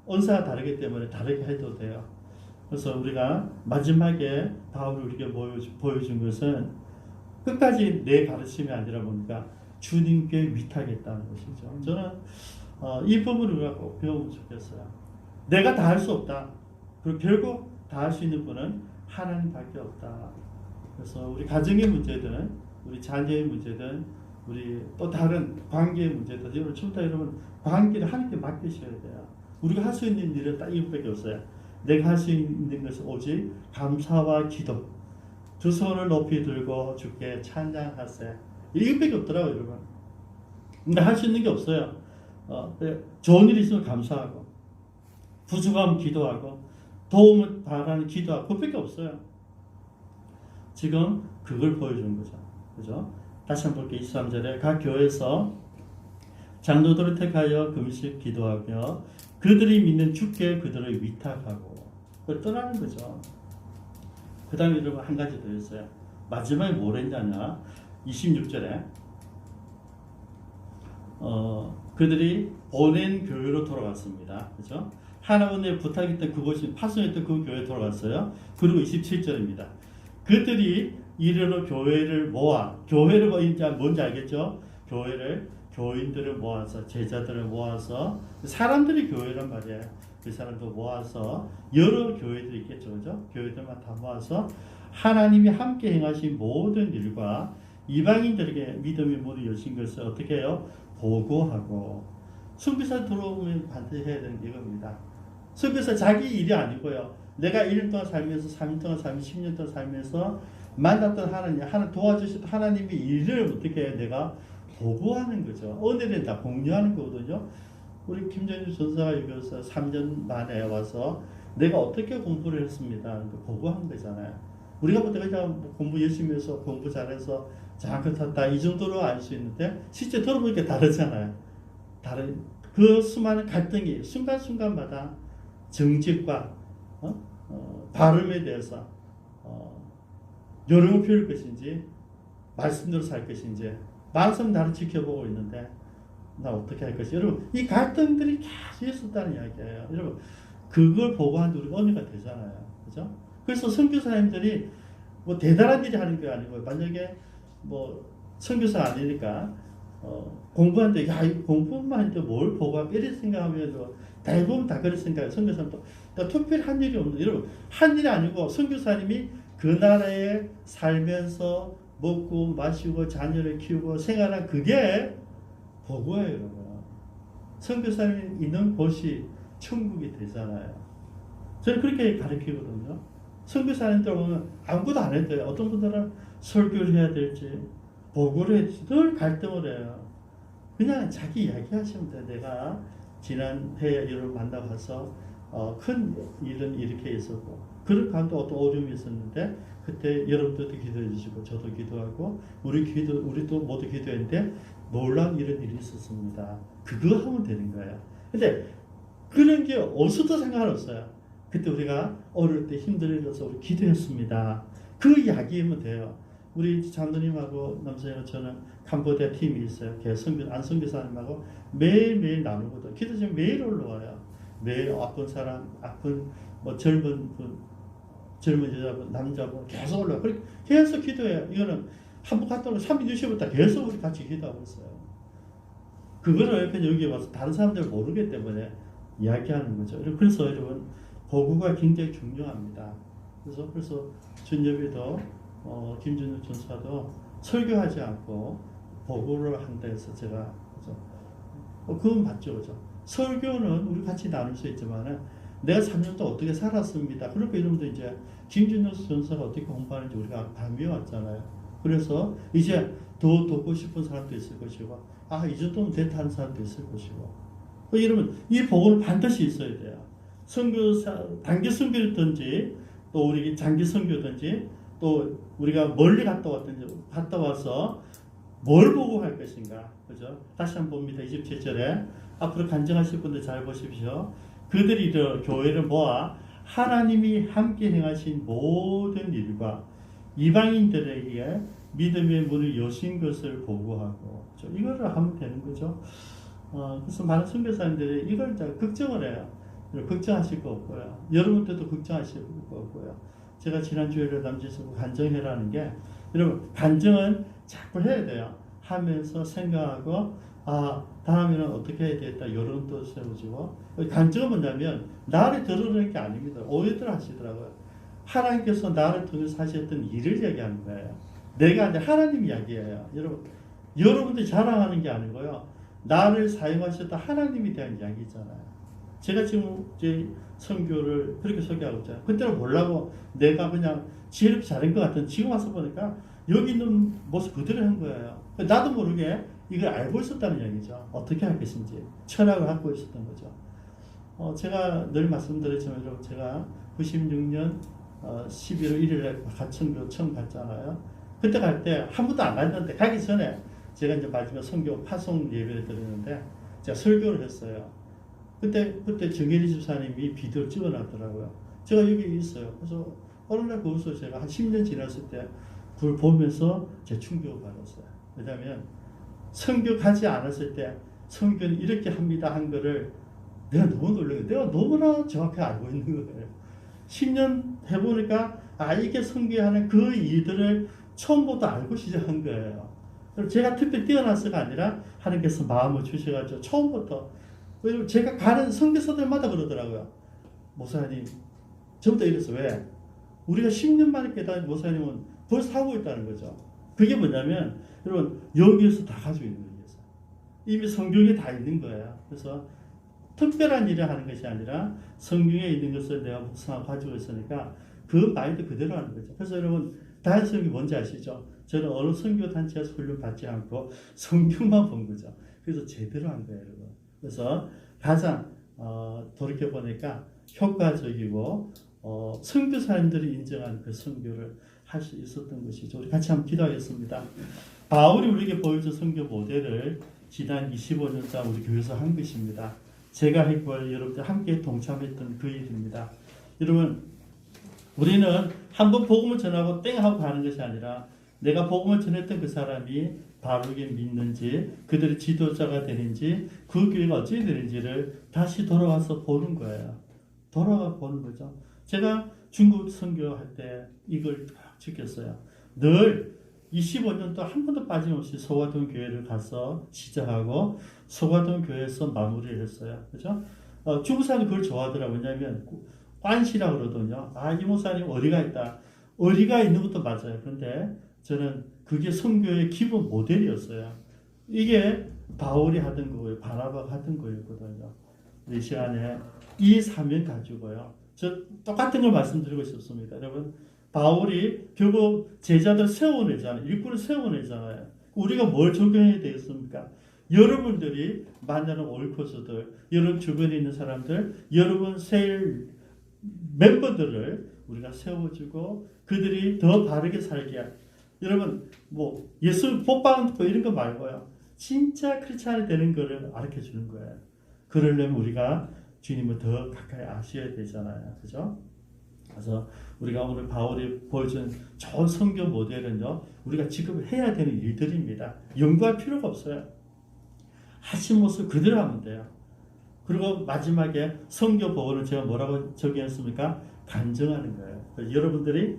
언사가 다르기 때문에 다르게 해도 돼요. 그래서 우리가 마지막에 바울이 우리에게 보여준 것은 끝까지 내 가르침이 아니라 보니까 주님께 위탁했다는 것이죠. 저는 이 부분을 우리가 꼭 배우면 좋겠어요. 내가 다 할 수 없다. 그리고 결국 다 할 수 있는 분은 하나님밖에 없다. 그래서 우리 가정의 문제든 우리 자녀의 문제든 우리 또 다른 관계의 문제든 여러분 전부 다 여러분 관계를 하나님께 맡기셔야 돼요. 우리가 할 수 있는 일은 딱 이것밖에 없어요. 내가 할 수 있는 것은 오직 감사와 기도. 두 손을 높이 들고 주께 찬양하세. 이것밖에 없더라고요, 여러분. 근데 할 수 있는 게 없어요. 좋은 일이 있으면 감사하고, 부족하면 기도하고, 도움을 바라는 기도하고, 그것밖에 없어요. 지금 그걸 보여준 거죠. 그죠? 다시 한번 볼게요. 23절에 각 교회에서 장로들을 택하여 금식 기도하며 그들이 믿는 주께 그들을 위탁하고 그걸 떠나는 거죠. 그 다음에 여러분 한 가지 더 있어요. 마지막에 뭘 했냐냐 26절에 그들이 보낸 교회로 돌아갔습니다. 그죠? 하나님의 부탁했던 그곳이 파송했던 그 교회에 돌아갔어요. 그리고 27절입니다. 그들이 이르러 교회를 모아 교회를 뭔지 알겠죠? 교인들을 모아서 제자들을 모아서 사람들이 교회란 말이에요. 그 사람도 모아서 여러 교회들이 있겠죠, 그죠? 교회들만 다 모아서 하나님이 함께 행하신 모든 일과 이방인들에게 믿음의 문이 열린 것을 어떻게 해요? 보고하고. 선교사 들어오면 반드시 해야 되는 게 이겁니다. 선교사 자기 일이 아니고요. 내가 1년 동안 살면서 3년 동안 살면서 10년 동안 살면서 만났던 하나님 도와주셨던 하나님의 일을 어떻게 해요? 내가 보고하는 거죠. 은혜를 다 공유하는 거거든요. 우리 김정주 전사가 여기서 3년 만에 와서 내가 어떻게 공부를 했습니다. 보고한 거잖아요. 우리가 뭐 그냥 공부 열심히 해서 공부 잘해서 장학금 탔다 이 정도로 알 수 있는데 실제 들어보니까 다르잖아요. 그 수많은 갈등이 순간순간마다 정직과 발음에 대해서 요령을 피울 것인지 말씀대로 살 것인지 많은 사람 나를 지켜보고 있는데 나 어떻게 할 것이 여러분 이 갈등들이 계속 있었다는 이야기예요. 여러분 그걸 보고 하는데 우리가 언니가 되잖아요. 그죠? 그래서 선교사님들이 뭐 대단한 일이 하는 게 아니고 만약에 뭐 선교사 아니니까 공부하는데 야 이거 공부만 하는데 뭘 보고 이렇게 생각하면 대부분 다 그렇게 생각해요. 선교사님도 특별히 한 일이 없는데 여러분 한 일이 아니고 선교사님이 그 나라에 살면서 먹고 마시고 자녀를 키우고 생활한 그게 보고예요. 여러분 선교사님이 있는 곳이 천국이 되잖아요. 저는 그렇게 가르치거든요. 선교사님들 보면 아무것도 안 했대요. 어떤 분들은 설교를 해야 될지 보고를 해야 될지 늘 갈등을 해요. 그냥 자기 이야기하시면 돼요. 내가 지난 해에 여러분 만나봐서 큰 일은 이렇게 있었고 그런 가운데 어떤 어려움이 있었는데 그때 여러분들도 기도해 주시고 저도 기도하고 우리도 모두 기도했는데 놀라운 이런 일이 있었습니다. 그거 하면 되는 거예요. 근데 그런 게 없어도 상관없어요. 그때 우리가 어릴 때 힘들어서 우리 기도했습니다. 그 이야기하면 돼요. 우리 장로님하고 남선이하고 저는 캄보디아 팀이 있어요. 안선교사님하고 매일매일 나누거든. 기도 지금 매일 올라와요. 매일 아픈 사람, 뭐 젊은 분, 젊은 여자분, 남자분 계속 올라와. 그렇게 계속 기도해요. 이거는 한번 갔다 오면 360부터 계속 우리 같이 기도하고 있어요. 그거를 그냥 여기 와서 다른 사람들 모르기 때문에 이야기하는 거죠. 그래서 여러분 보고가 굉장히 중요합니다. 그래서 준엽이도 김준우 전사도 설교하지 않고 보고를 한다 해서 제가 그죠? 그건 맞죠, 그죠? 설교는 우리 같이 나눌 수 있지만은 내가 3년 동안 어떻게 살았습니다. 그러니까 여러분들 이제 김준우 전사가 어떻게 공부하는지 우리가 다 미워왔잖아요. 그래서 이제 더 듣고 싶은 사람도 있을 것이고, 이 정도면 됐다 하는 사람도 있을 것이고. 여러분 이 보고는 반드시 있어야 돼요. 선교사 단기 선교든지 또 우리 장기 선교든지 또 우리가 멀리 갔다 와서 뭘 보고 할 것인가, 그죠? 다시 한번 봅니다. 27절에 앞으로 간증하실 분들 잘 보십시오. 그들이 교회를 모아 하나님이 함께 행하신 모든 일과 이방인들에게 믿음의 문을 여신 것을 보고하고, 이거를 하면 되는 거죠. 그래서 많은 선교사님들이 이걸 걱정을 해요. 걱정하실 거 없고요. 여러분들도 걱정하실 거 없고요. 제가 지난주에 남지에서 간증해라는 게, 여러분 간증은 자꾸 해야 돼요. 하면서 생각하고 다음에는 어떻게 해야 되겠다 여론도 세워지고. 간증은 뭐냐면 나를 들으라는 게 아닙니다. 오해들 하시더라고요. 하나님께서 나를 통해서 하셨던 일을 얘기하는 거예요. 내가 아니라 하나님 이야기예요. 여러분들이 자랑하는 게 아니고요. 나를 사용하셨던 하나님에 대한 이야기잖아요. 제가 지금 제 선교를 그렇게 소개하고 있잖아요. 그때는 몰라고 내가 그냥 지혜롭게 잘한 것 같은, 지금 와서 보니까 여기 있는 모습 그대로 한 거예요. 나도 모르게 이걸 알고 있었다는 얘기죠. 어떻게 할 것인지 철학을 갖고 있었던 거죠. 제가 늘 말씀드렸지만 여러분, 제가 96년 11월 1일에 가천교 처음 갔잖아요. 그때 갈 때 한 번도 안 갔는데, 가기 전에 제가 이제 마지막 선교 파송 예배를 드렸는데 제가 설교를 했어요. 그때 정혜리 집사님이 비디오를 찍어놨더라고요. 제가 여기 있어요. 그래서 어느 날 거기서 제가 한 10년 지났을 때 그걸 보면서 제 충격을 받았어요. 왜냐하면 선교 가지 않았을 때 선교는 이렇게 합니다 한 거를 내가 너무 놀라요. 내가 너무나 정확하게 알고 있는 거예요. 10년 해보니까 이게 선교하는 그 일들을 처음부터 알고 시작한 거예요. 제가 특별히 뛰어나서가 아니라 하나님께서 마음을 주셔가지고 처음부터, 왜냐면 제가 가는 선교사들마다 그러더라고요. 목사님, 전부터 이랬어. 왜? 우리가 10년 만에 깨달은 목사님은 벌써 하고 있다는 거죠. 그게 뭐냐면, 여러분, 여기에서 다 가지고 있는 거예요. 이미 성경에 다 있는 거예요. 그래서 특별한 일을 하는 것이 아니라 성경에 있는 것을 내가 묵상하고 가지고 있으니까 그 마인드 그대로 하는 거죠. 그래서 여러분, 다이어트성이 뭔지 아시죠? 저는 어느 선교단체에서 훈련 받지 않고 성경만 본 거죠. 그래서 제대로 한 거예요, 여러분. 그래서 가장 돌이켜보니까 효과적이고 선교사님들이 인정한 그 선교를 할 수 있었던 것이죠. 우리 같이 한번 기도하겠습니다. 바울이 우리에게 보여준 선교 모델을 지난 25년 동안 우리 교회에서 한 것입니다. 제가 했고 여러분들 함께 동참했던 그 일입니다. 여러분, 우리는 한번 복음을 전하고 땡 하고 가는 것이 아니라 내가 복음을 전했던 그 사람이 바르게 믿는지, 그들의 지도자가 되는지, 그 교회가 어찌 되는지를 다시 돌아와서 보는 거예요. 돌아가 보는 거죠. 제가 중국 선교할 때 이걸 딱 지켰어요. 늘 25년 동안 한 번도 빠짐없이 소화동 교회를 가서 시작하고 소화동 교회에서 마무리를 했어요. 그죠? 중국 사람이 그걸 좋아하더라고요. 왜냐하면 관시라고 그러거든요. 아, 이 목사님 어리가 있다. 어리가 있는 것도 맞아요. 그런데 저는 그게 선교의 기본 모델이었어요. 이게 바울이 하던 거예요. 바나바가 하던 거였거든요. 이 시간에 이 사명 가지고요. 저 똑같은 걸 말씀드리고 싶습니다. 여러분, 바울이 결국 제자들 세워내잖아요. 일꾼을 세워내잖아요. 우리가 뭘 적용해야 되겠습니까? 여러분들이 만나는 올코스들, 여러분 주변에 있는 사람들, 여러분 셀 멤버들을 우리가 세워주고 그들이 더 바르게 살게 할. 여러분, 뭐 예수 복받는 거 이런 거 말고요. 진짜 크리스찬이 되는 거를 가르쳐 주는 거예요. 그러려면 우리가 주님을 더 가까이 아셔야 되잖아요. 그죠? 그래서 우리가 오늘 바울이 보여준 좋은 성교 모델은요, 우리가 지금 해야 되는 일들입니다. 연구할 필요가 없어요. 하신 모습 그대로 하면 돼요. 그리고 마지막에 성교 보고는 제가 뭐라고 적용했습니까? 간증하는 거예요. 그래서 여러분들이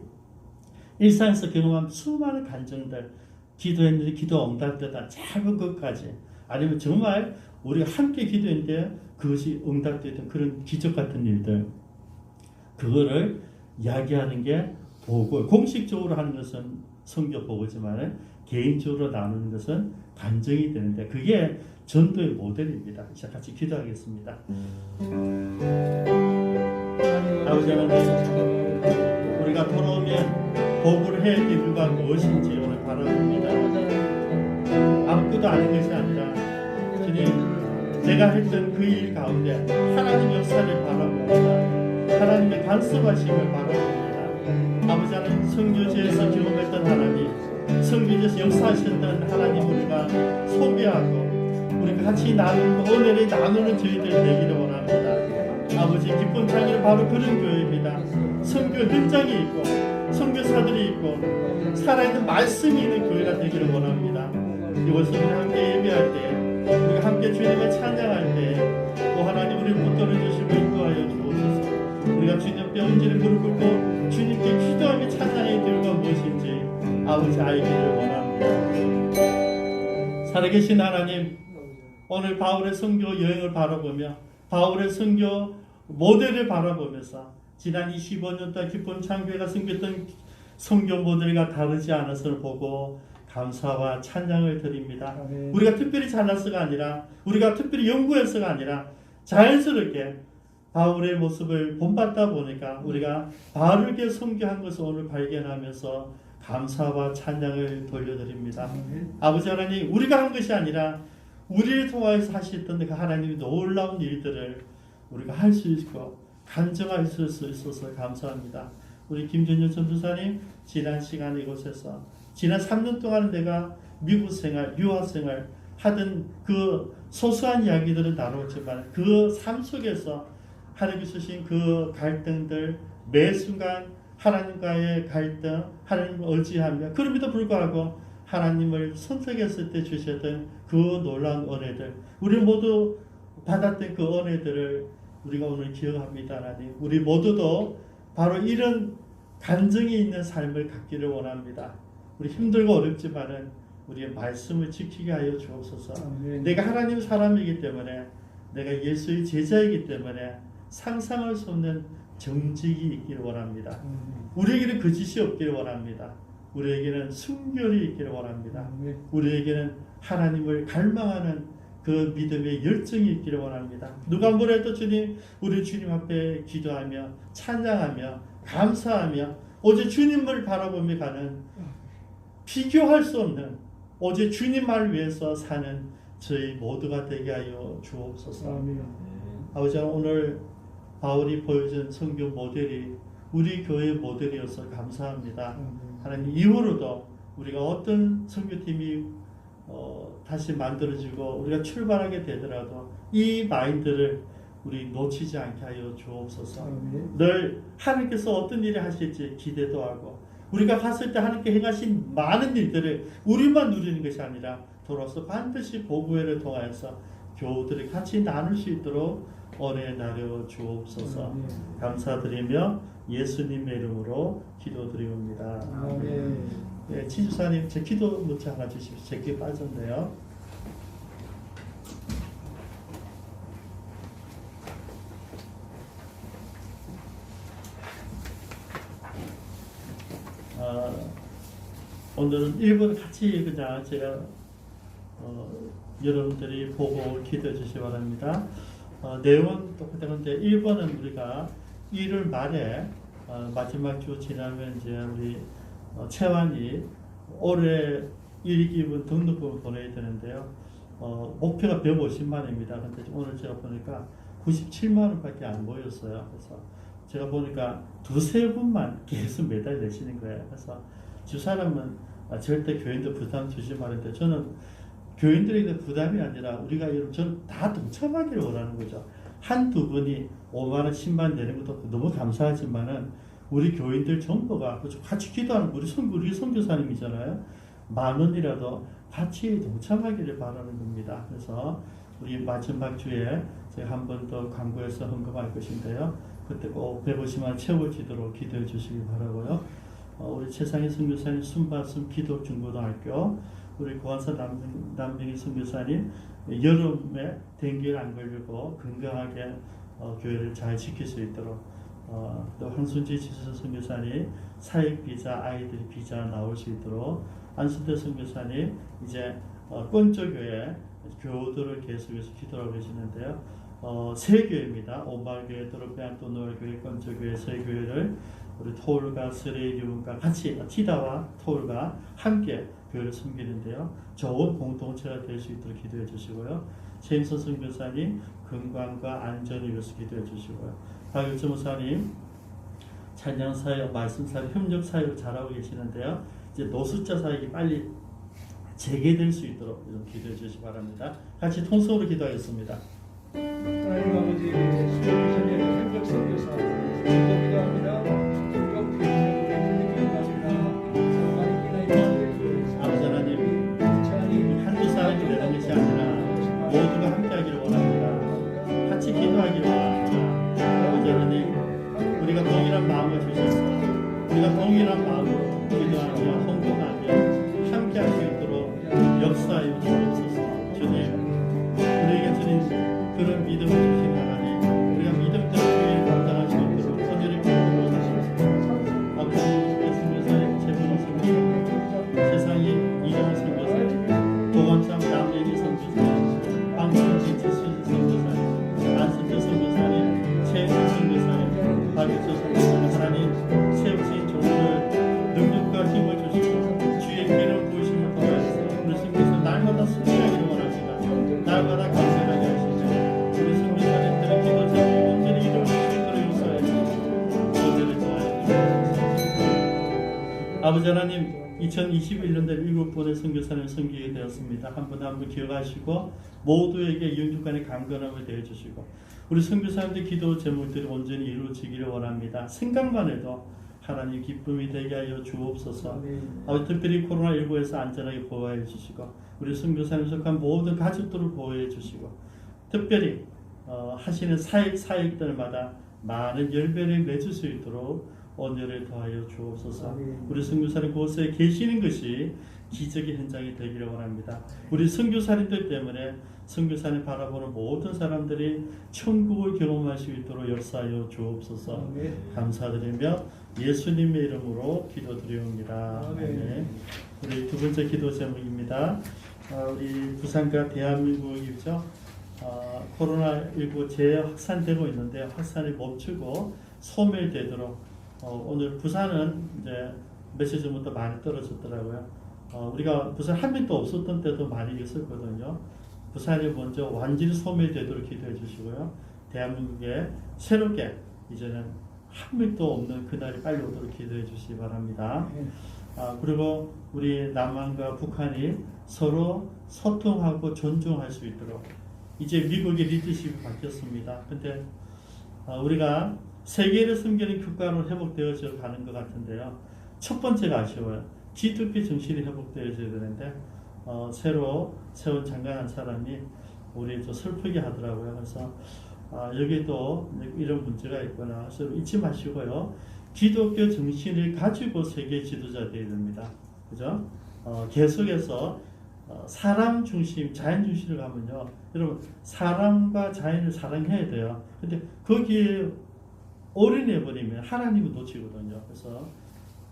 일상에서 경험한 수많은 간증들, 기도했는데 기도 응답되다 짧은 것까지, 아니면 정말 우리가 함께 기도했는데 그것이 응답되던 그런 기적 같은 일들, 그거를 이야기하는 게 보고, 공식적으로 하는 것은 성교 보고지만 개인적으로 나누는 것은 간증이 되는데, 그게 전도의 모델입니다. 이제 같이 기도하겠습니다. 아버지 하나님, 우리가 돌아오면 보고를 해야 될 이유가 무엇인지 오늘 바라봅니다. 아무것도 아닌 것이 아니라 주님, 제가 했던 그 일 가운데 하나님 역사를 바라봅니다. 하나님의 간섭하심을 바라봅니다. 아버지 하나님, 선교지에서 경험했던 하나님, 선교지에서 역사하셨던 하나님 우리가 소개하고 우리가 같이 나누고 은혜를 나누는 저희들 되기를 원합니다. 아버지, 기쁜 창의는 바로 그런 교회입니다. 선교 현장이 있고 선교사들이 있고 살아있는 말씀이 있는 교회가 되기를 원합니다. 이곳을 우리 함께 예배할 때, 우리가 함께 주님을 찬양할 때, 또 하나님 우리를 붙들어 주시고 인도하여 주옵소서. 우리가 주님 옆에 언제를 무릎 꿇고 주님께 기도하며 찬양의 이유가 무엇인지 아버지 알기를 원합니다. 살아계신 하나님, 오늘 바울의 선교 여행을 바라보며 바울의 선교 모델을 바라보면서 지난 25년 동안 기쁜 창교회가 섬겼던 선교 모델과 다르지 않았음을 보고 감사와 찬양을 드립니다. 아멘. 우리가 특별히 잘났어가 아니라, 우리가 특별히 연구해서가 아니라 자연스럽게 바울의 모습을 본받다 보니까 우리가 바르게 선교한 것을 오늘 발견하면서 감사와 찬양을 돌려드립니다. 아멘. 아버지 하나님, 우리가 한 것이 아니라 우리를 통하여서 하셨던 그 하나님의 놀라운 일들을 우리가 할 수 있고 간증할 수 있어서 감사합니다. 우리 김준현 전도사님, 지난 시간 이곳에서 지난 3년 동안 내가 미국 생활, 유학 생활 하던 그 소소한 이야기들을 나눴지만 그 삶 속에서 하나님이 주신 그 갈등들, 매 순간 하나님과의 갈등, 하나님을 의지하며, 그럼에도 불구하고 하나님을 선택했을 때 주셨던 그 놀라운 은혜들, 우리 모두 받았던 그 은혜들을 우리가 오늘 기억합니다. 하나님, 우리 모두도 바로 이런 간증이 있는 삶을 갖기를 원합니다. 우리 힘들고 어렵지만은 우리의 말씀을 지키게 하여 주옵소서. 아멘. 내가 하나님 사람이기 때문에, 내가 예수의 제자이기 때문에 상상할 수 없는 정직이 있기를 원합니다. 우리에게는 거짓이 없기를 원합니다. 우리에게는 순결이 있기를 원합니다. 아멘. 우리에게는 하나님을 갈망하는 그 믿음의 열정이 있기를 원합니다. 누가 뭐래도 주님, 우리 주님 앞에 기도하며 찬양하며 감사하며 오직 주님을 바라보며 가는, 비교할 수 없는 오직 주님만을 위해서 사는 저희 모두가 되게 하여 주옵소서. 아멘. 아버지, 오늘 바울이 보여준 선교 모델이 우리 교회의 모델이어서 감사합니다. 하나님, 이후로도 우리가 어떤 선교팀이 다시 만들어지고 우리가 출발하게 되더라도 이 마인드를 우리 놓치지 않게 하여 주옵소서. 늘 하나님께서 어떤 일을 하실지 기대도 하고 우리가 갔을 때 하나님께 행하신 많은 일들을 우리만 누리는 것이 아니라 돌아서 반드시 보고회를 통하여서 교우들이 같이 나눌 수 있도록 은혜 나려 주옵소서. 감사드리며 예수님의 이름으로 기도드리옵니다. 네, 치주사님 제 기도 문자 하나 주십시오. 제게 빠졌네요. 오늘은 1분 같이 그냥 제가 여러분들이 보고 기도해 주시기 바랍니다. 내용은 똑같은데 1번은 우리가 1월 말에 마지막 주 지나면 이제 우리 채환이 올해 일기분 등록금을 보내야 되는데요. 목표가 150만원입니다. 근데 오늘 제가 보니까 97만원밖에 안 모였어요. 그래서 제가 보니까 두세 분만 계속 매달 내시는 거예요. 그래서 주사람은 절대 교인들 부담 주지 말는데 저는 교인들에게 부담이 아니라 우리가 저는 다 동참하기를 원하는 거죠. 한두 분이 5만원, 10만원 내는 것도 너무 감사하지만은 우리 교인들 전부가 같이 기도하는 우리 선교사님이잖아요. 10,000원이라도 같이 동참하기를 바라는 겁니다. 그래서 우리 마지막 주에 제가 한 번 더 광고해서 헌금할 것인데요. 그때 꼭 150만 채워지도록 기도해 주시기 바라고요. 우리 최상희 선교사님 순발순 기도 중고등학교 우리 고한사 남병희 선교사님 여름에 댕기를 안 걸리고 건강하게 교회를 잘 지킬 수 있도록 또 황순지 지수 선교사님 사역 비자 아이들 비자 나올 수 있도록 안순태 선교사님 이제 권조교회 교우들을 계속해서 기도하고 계시는데요. 세 교회입니다. 온마을교회, 도로배안또 노을교회, 권조교회 세 교회를 우리 토울과 스레이리움과 같이 티다와 토울과 함께 교회를 섬기는데요. 좋은 공동체가 될 수 있도록 기도해 주시고요. 최임선 선교사님 건강과 안전을 위해서 기도해 주시고요. 박일주 목사님 찬양 사역, 말씀 사역, 협력 사역을 잘하고 계시는데요. 이제 노숙자 사역이 빨리 재개될 수 있도록 좀 기도해 주시기 바랍니다. 같이 통성으로 기도하겠습니다. 하나님 아버지 수고하셨네요. 행복 선교사 기도합니다. 아버지 하나님 한두 사람이 되는 것이 아니라 모두가 함께하기를 원합니다. 같이 기도하기를 원합니다. 아버지 하나님 우리가 동일한 마음을 주셔서 우리가 동일한 마음으로 기도하며 헌금하며 함께할 수 있도록 역사하여 주옵소서. 주님 우리에게 주님 그런 믿음을 주신 하나님 우리가 믿음대로 주의를 감당할 수 있도록 선율을 베풀어 주시옵소서. 아버지 예수님의 제분의 선교사님 세상이 이정의 선교사님 도감상 남예기 선교사님 방송진 지수진 선교사님 안순태 선교사님 최은수 선교사님 박일조 선교사님 하나님 세우신 종들 능력과 힘을 주시고 주의 기름 부으심을 통하여서 우리 선교사 날마다 승리하기를 원합니다. 날마다 감사하게 하시고 우리 선교사님들의 기도 제목이 온전히 이루어질 수 있도록 용서해 주시고 은혜를 더하여 주옵소서. 아버지 하나님 2021년도 7분의 선교사님을 섬기게 되었습니다. 한 분 한 분 기억하시고 모두에게 영육간의 강건함을 대해주시고 우리 선교사님들 기도 제목들이 온전히 이루어지기를 원합니다. 생각만 해도 하나님 기쁨이 되게 하여 주옵소서. 특별히 코로나19에서 안전하게 보호해 주시고 우리 선교사님 속한 모든 가족들을 보호해 주시고 특별히 하시는 사역들마다 많은 열매를 맺을 수 있도록 언혜를 더하여 주옵소서. 우리 선교사님 곳에 계시는 것이 기적의 현장이 되기를 원합니다. 우리 선교사님들 때문에 선교사님 바라보는 모든 사람들이 천국을 경험할 수 있도록 역사하여 주옵소서. 감사드리며 예수님의 이름으로 기도드리옵니다. 아멘. 우리 두 번째 기도 제목입니다. 우리 부산과 대한민국이죠. 코로나19 재확산되고 있는데 확산이 멈추고 소멸되도록 오늘 부산은 이제 며칠 전부터 많이 떨어졌더라고요. 우리가 부산 한 명도 없었던 때도 많이 있었거든요. 부산이 먼저 완전히 소멸되도록 기도해 주시고요. 대한민국에 새롭게 이제는 한 명도 없는 그날이 빨리 오도록 기도해 주시기 바랍니다. 그리고 우리 남한과 북한이 서로 소통하고 존중할 수 있도록 이제 미국의 리더십이 바뀌었습니다. 근데 우리가 세계를 섬기는 국가로 회복되어져 가는 것 같은데요. 첫 번째가 아쉬워요. 기독교 정신이 회복되어져야 되는데 새로 세운 장관 한 사람이 우리 좀 슬프게 하더라고요. 그래서 여기도 이런 문제가 있구나. 그래서 잊지 마시고요. 기독교 정신을 가지고 세계 지도자 되어야 됩니다. 그죠? 계속해서 사람 중심, 자연 중심을 가면요. 여러분, 사람과 자연을 사랑해야 돼요. 근데 거기에 올인해버리면 하나님을 놓치거든요. 그래서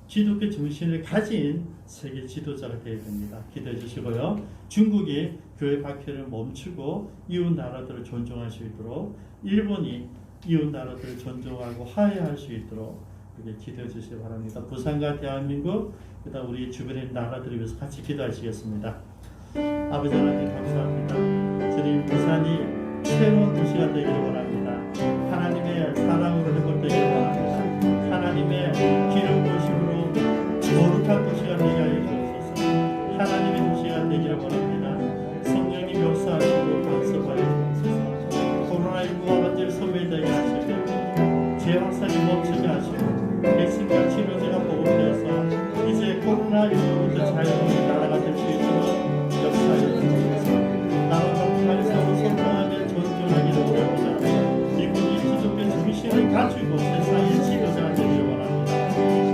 기독교 정신을 가진 세계 지도자가 되어야 됩니다. 기도해 주시고요. 중국이 교회 박해를 멈추고 이웃 나라들을 존중할 수 있도록, 일본이 이웃 나라들을 존중하고 화해할 수 있도록 그렇게 기도해 주시기 바랍니다. 부산과 대한민국, 그다음 우리 주변의 나라들을 위해서 같이 기도하시겠습니다. 아버지 하나님 감사합니다. 주님, 부산이 새로운 도시가 되기를 원합니다. 하나님의 사랑으로 회복되기를 원합니다. 하나님의 기름 부으심으로 거룩한 도시가 되게 하여 주옵소서. 하나님의 도시가 되기를 원합니다. 성령님 역사하시고 간섭하여 주옵소서. 코로나19가 완전히 소멸되게 하시고 재확산이 멈추게 하시고 백신과 치료제가 보급되어서 이제 코로나19부터 자유로운 나라가 될 수 있도록 역사하여 주옵소서. 나라가 북한이 서로 소통하며 존중하기를 원합니다. 미국이 기독교 정신을 가지고 세상의 지도자가 되기를 원합니다.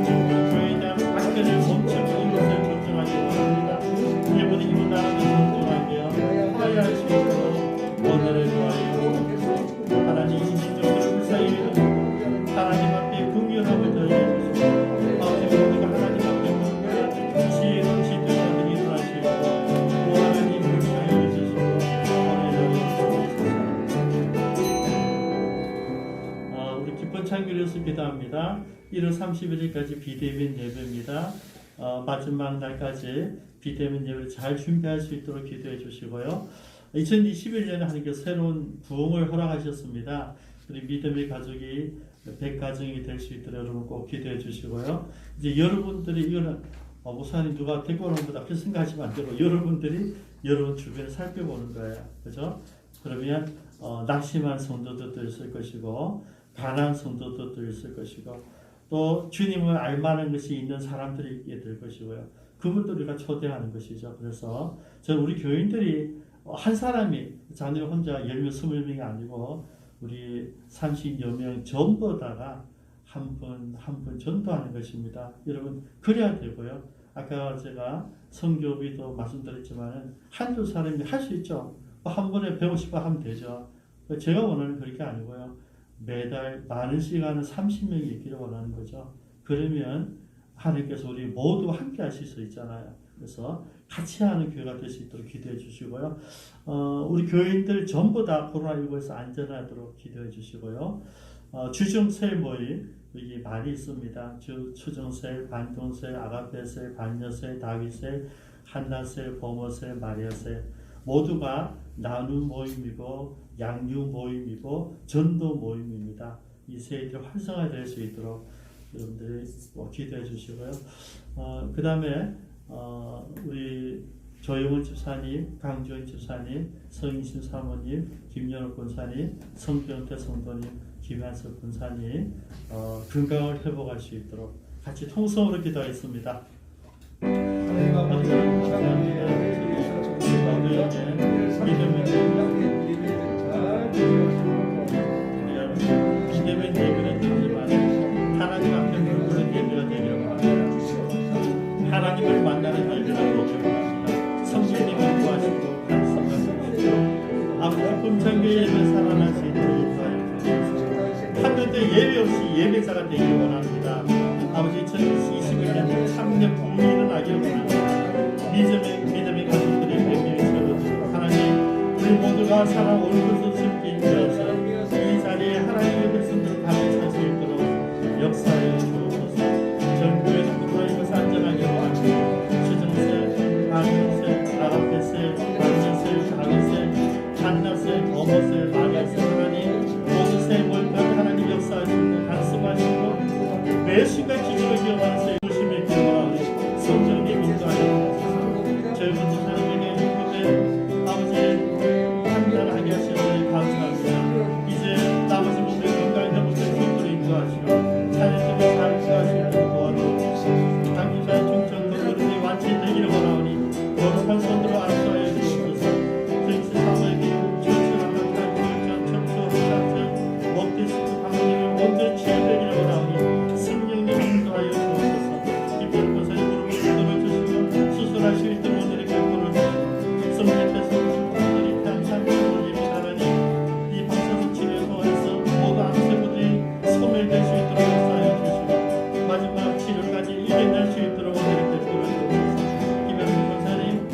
중국 교회에 대한 박해를 멈추고 이것을 존중하기를 원합니다. 일본이 이웃 나라를 존중하며 화해할 수 있도록 원한을 구하여 하나님 이 민족들을 불쌍히 여기고 하나님 앞에 긍휼함을 더해 주시고 아버지 모두가 하나님 앞에 묻고 지혜로운 지도자들이 일어나시고 하나님 불쌍히 여기시고 우리 기쁜 창교에서 기도합니다. 1월 31일까지 비대면 예배입니다. 마지막 날까지 비대면 예배를 잘 준비할 수 있도록 기도해 주시고요. 2021년에 하나님께서 새로운 부흥을 허락하셨습니다. 우리 믿음의 가족이 100가정이 될 수 있도록 여러분 꼭 기도해 주시고요. 이제 여러분들이 이거는 목사님 누가 데리고 오는 거다 그렇게 생각하시면 안 되고 여러분들이 여러분 주변을 살펴보는 거예요. 그죠? 그러면 낙심한 성도들도 있을 것이고 가난한 성도들도 있을 것이고 또 주님을 알만한 것이 있는 사람들이 있게 될 것이고요. 그분들 우리가 초대하는 것이죠. 그래서 저는 우리 교인들이 한 사람이 자녀 혼자 10명, 20명이 아니고 우리 30여 명 전부다가 한 분 전도하는 것입니다. 여러분 그래야 되고요. 아까 제가 성교비도 말씀드렸지만 한두 사람이 할 수 있죠. 한 번에 150번 하면 되죠. 제가 원하는 그렇게 아니고요. 매달 많은 시간을 30명이 있기를 원하는 거죠. 그러면 하나님께서 우리 모두 함께 하실 수 있잖아요. 그래서 같이 하는 교회가 될 수 있도록 기도해 주시고요. 우리 교인들 전부 다 코로나19에서 안전하도록 기도해 주시고요. 주중셀 모임 여기 많이 있습니다. 추정셀, 반동셀, 아가페셀, 반여셀, 다윗셀, 한나셀, 보모셀, 마리아셀 모두가 나눔 모임이고 양육 모임이고 전도 모임입니다. 이 세일이 활성화될 수 있도록 여러분들이 기도해 주시고요. 그 다음에 우리 조영훈 집사님, 강주현 집사님, 성인신 사모님, 김연욱 권사님, 성병태 성도님, 김한석 권사님 건강을 회복할 수 있도록 같이 통성으로 기도하겠습니다. 믿음의 예배는 되지만 하나님 앞에 물부는 예배가 되기를 바랍니다. 하나님을 만나는 예배가 되기를 바랍니다. 성령님을 구하시고 말씀하시고 아버지 금창교 예배 살아날 수 있도록 인도하여 주옵소서. 한 번도 예배 없이 예배자가 되기를 원합니다. 아버지 2021년 참된 부흥이 일어나기를 원합니다. 믿음의 가족들이 백명이 세워지고 하나님 우리 모두가 살아 얼굴도 simp게 인도해서 이 자리에 하나님의 백성들을 가득 찰 수 있도록 역사하여 주옵소서. 전교회는 코로나19에서 안전하게 원합니다. 추정세, 안녕세, 아가페세, 반전세, 강은세, 한나세, 어머세, 마리아세 하나님 모든 세 몰까지 하나님 역사하시고 간섭하시고 매 순간 기적을 기억하는 세 조심히 기억하고 건강하게 될 수 있도록 역사하여 주시고 마지막 치료까지 이겨낼 수 있도록 오늘의 베풀어 주옵소서. 김영민 권사님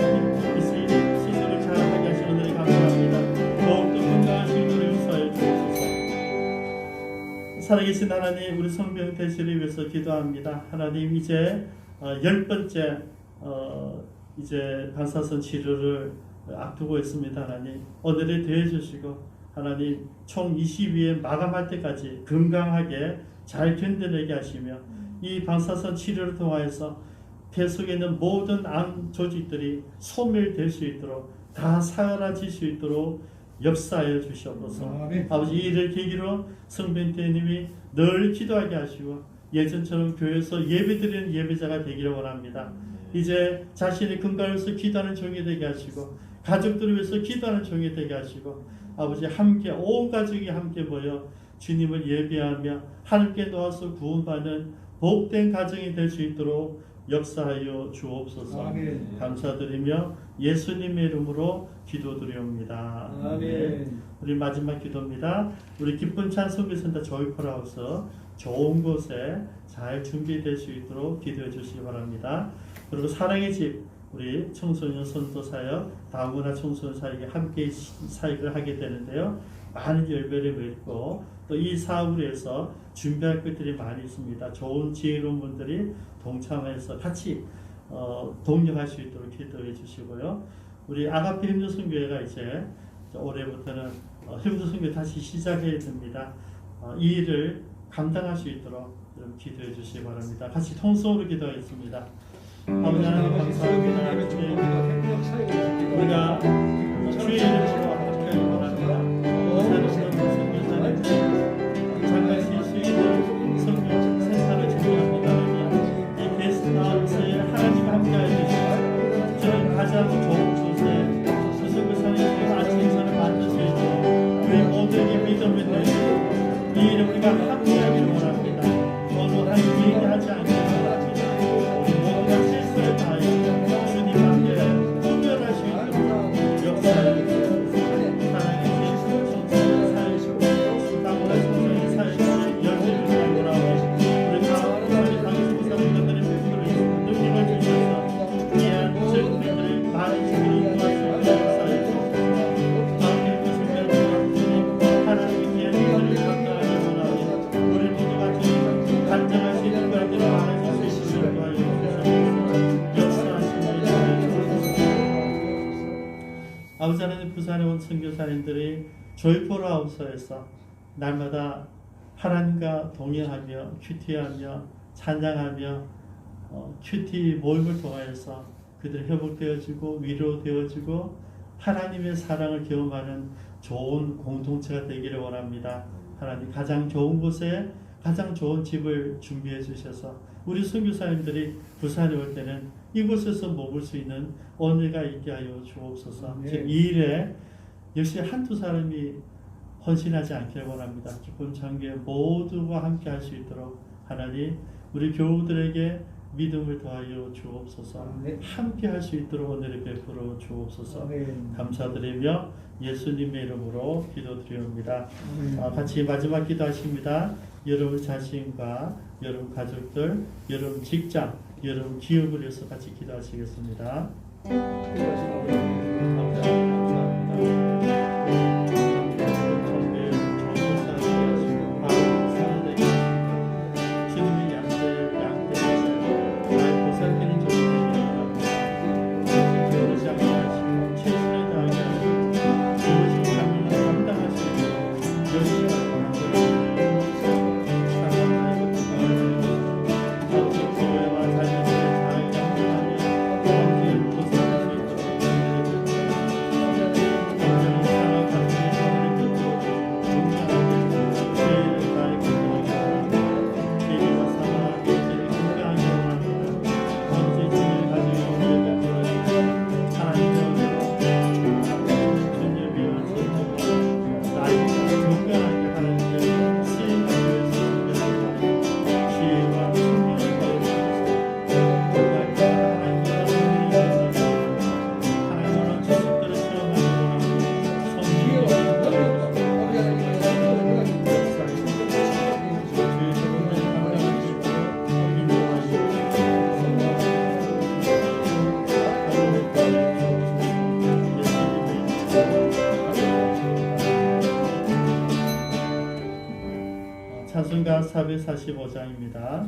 스스로 잘하게 하시는 오늘에 감사합니다. 더욱더 건강한 수 있도록 역사하여 주옵소서. 살아계신 하나님, 우리 성병 대실을 위해서 기도합니다. 하나님, 이제 10번째 이제 방사선 치료를 앞두고 있습니다. 하나님, 오늘에 대해주시고 하나님 총 20위에 마감할 때까지 건강하게 잘 견뎌내게 하시며 이 방사선 치료를 통하여서 폐 속에 있는 모든 암 조직들이 소멸될 수 있도록 다 사라질 수 있도록 역사하여 주시옵소서. 아멘. 아버지, 이 일을 계기로 성변태님이 늘 기도하게 하시고 예전처럼 교회에서 예배드리는 예배자가 되기를 원합니다. 이제 자신의 건강을 위해서 기도하는 종이 되게 하시고 가족들을 위해서 기도하는 종이 되게 하시고 아버지, 함께 온 가족이 함께 모여 주님을 예배하며 하나님께 놓아서 구원받는 복된 가정이 될 수 있도록 역사하여 주옵소서. 아멘. 감사드리며 예수님의 이름으로 기도드리옵니다. 아멘. 우리 마지막 기도입니다. 우리 기쁜 찬송교센터 조이풀하우스 좋은 곳에 잘 준비될 수 있도록 기도해 주시기 바랍니다. 그리고 사랑의 집 우리 청소년 선도사역 다문화 청소년 사역에 함께 사역을 하게 되는데요. 많은 열매를 맺고 또 이 사업을 위해서 준비할 것들이 많이 있습니다. 좋은 지혜로운 분들이 동참해서 같이 동력할 수 있도록 기도해 주시고요. 우리 아가페 힘조선교회가 이제 올해부터는 힘조선교회 다시 시작해야 됩니다. 이 일을 감당할 수 있도록 여러분 기도해 주시기 바랍니다. 같이 통성으로 기도하겠습니다. 아버지 하나님 감사합니다. 주님, 우리가 주의 이름으로 함께 원합니다. 사랑스러운 선교사님, 잠깐 쉴 수 있는 선교 센터를 준비합니다. 이 게스트하우스에 하나님 함께 해주시고 저는 가장 좋은 곳에 선교사님께서 아침 인사를 만들 수 있도록 우리 모두에게 믿음을 내주고 이 일을 우리가 함께 하기를 원합니다. 어느 한 개인이 하지 않기를 원합니다. 우리 모두가 실수를 다하여 주님 앞에 분별할 수 있도록 역사를 아버지 하나님, 부산에 온 선교사님들이 조이풀 하우스에서 날마다 하나님과 동행하며 큐티하며 찬양하며 큐티 모임을 통하여서 그들이 회복되어지고 위로되어지고 하나님의 사랑을 경험하는 좋은 공동체가 되기를 원합니다. 하나님, 가장 좋은 곳에 가장 좋은 집을 준비해 주셔서 우리 선교사님들이 부산에 올 때는 이곳에서 먹을 수 있는 언니가 있게 하여 주옵소서. 네. 이 일에 역시 한두 사람이 헌신하지 않기를 원합니다. 기쁜 장교회 모두가 함께 할 수 있도록 하나님, 우리 교우들에게 믿음을 더하여 주옵소서. 네. 함께 할 수 있도록 은혜를 베풀어 주옵소서. 아멘. 감사드리며 예수님의 이름으로 기도드리옵니다. 아멘. 같이 마지막 기도하십니다. 여러분 자신과 여러분 가족들, 여러분 직장, 여러분 기업을 위해서 같이 기도하시겠습니다. 445장입니다.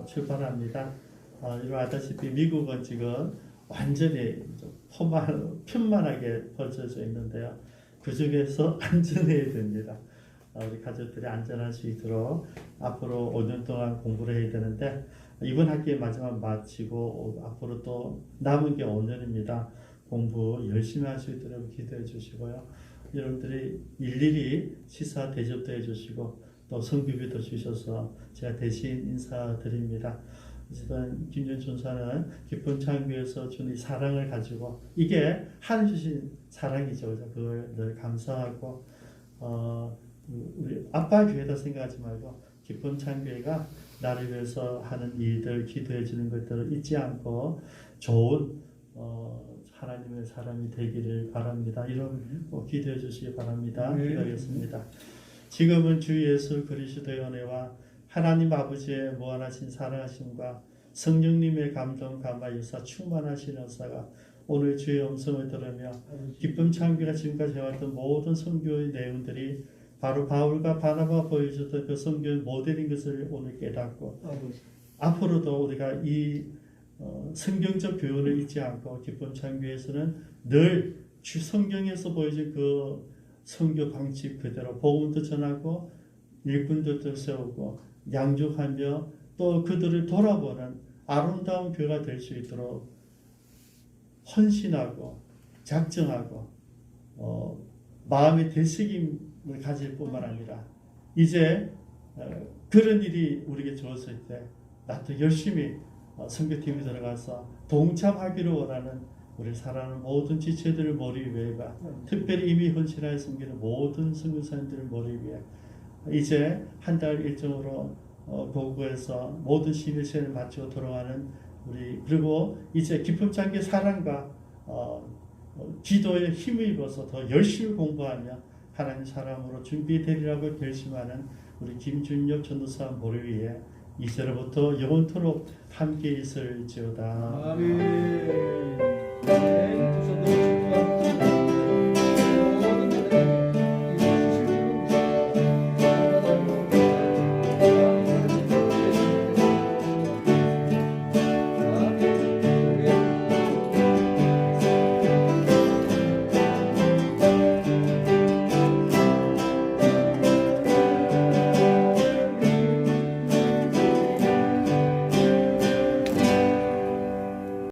출발합니다. 여러분 아다시피 미국은 지금 완전히 편만하게 펼쳐져 있는데요. 그 중에서 안전해야 됩니다. 우리 가족들이 안전할 수 있도록 앞으로 5년 동안 공부를 해야 되는데 이번 학기 마지막 마치고 앞으로 또 남은 게 5년입니다. 공부 열심히 할 수 있도록 기도해 주시고요. 여러분들이 일일이 시사 대접도 해주시고 또 성교비도 주셔서 제가 대신 인사드립니다. 어쨌든 김준 전사는 기쁜 창교에서 주는 사랑을 가지고 이게 하나님 주신 사랑이죠. 그걸 늘 감사하고 우리 아빠 교회다 생각하지 말고 기쁜 창교회가 나를 위해서 하는 일들 기도해 주는 것들을 잊지 않고 좋은 하나님의 사람이 되기를 바랍니다. 이런 기도해 주시기 바랍니다. 기도하겠습니다. 지금은 주 예수 그리스도의 은혜와 하나님 아버지의 무한하신 사랑하심과 성령님의 감동 감화유사 충만하신 은사가 오늘 주의 음성을 들으며 기쁨 창교가 지금까지 해왔던 모든 선교의 내용들이 바로 바울과 바나바가 보여줬던 그 선교의 모델인 것을 오늘 깨닫고 앞으로도 우리가 이 성경적 교훈을 잊지 않고 기쁨 창교에서는 늘 주 성경에서 보여준 그 선교 방식 그대로 복음도 전하고 일꾼들도 세우고 양육하며 또 그들을 돌아보는 아름다운 교회가 될 수 있도록 헌신하고 작정하고 마음의 되새김을 가질 뿐만 아니라 이제 그런 일이 우리에게 주어질 때 나도 열심히 선교팀에 들어가서 동참하기를 원하는 우리 사랑하는 모든 지체들을 머리 위에가 특별히 이미 헌신하여 섬기는 모든 선교사님들을 머리 위에 이제 한 달 일정으로 고국에서 모든 시민세를 마치고 돌아가는 우리 그리고 이제 기쁨 창교의 사랑과 기도에 힘을 입어서 더 열심히 공부하며 하나님 사람으로 준비되리라고 결심하는 우리 김준엽 전도사 머리 위에 이제로부터 영원토록 함께 있을지어다. 아멘. 두 손으로 축복합니다.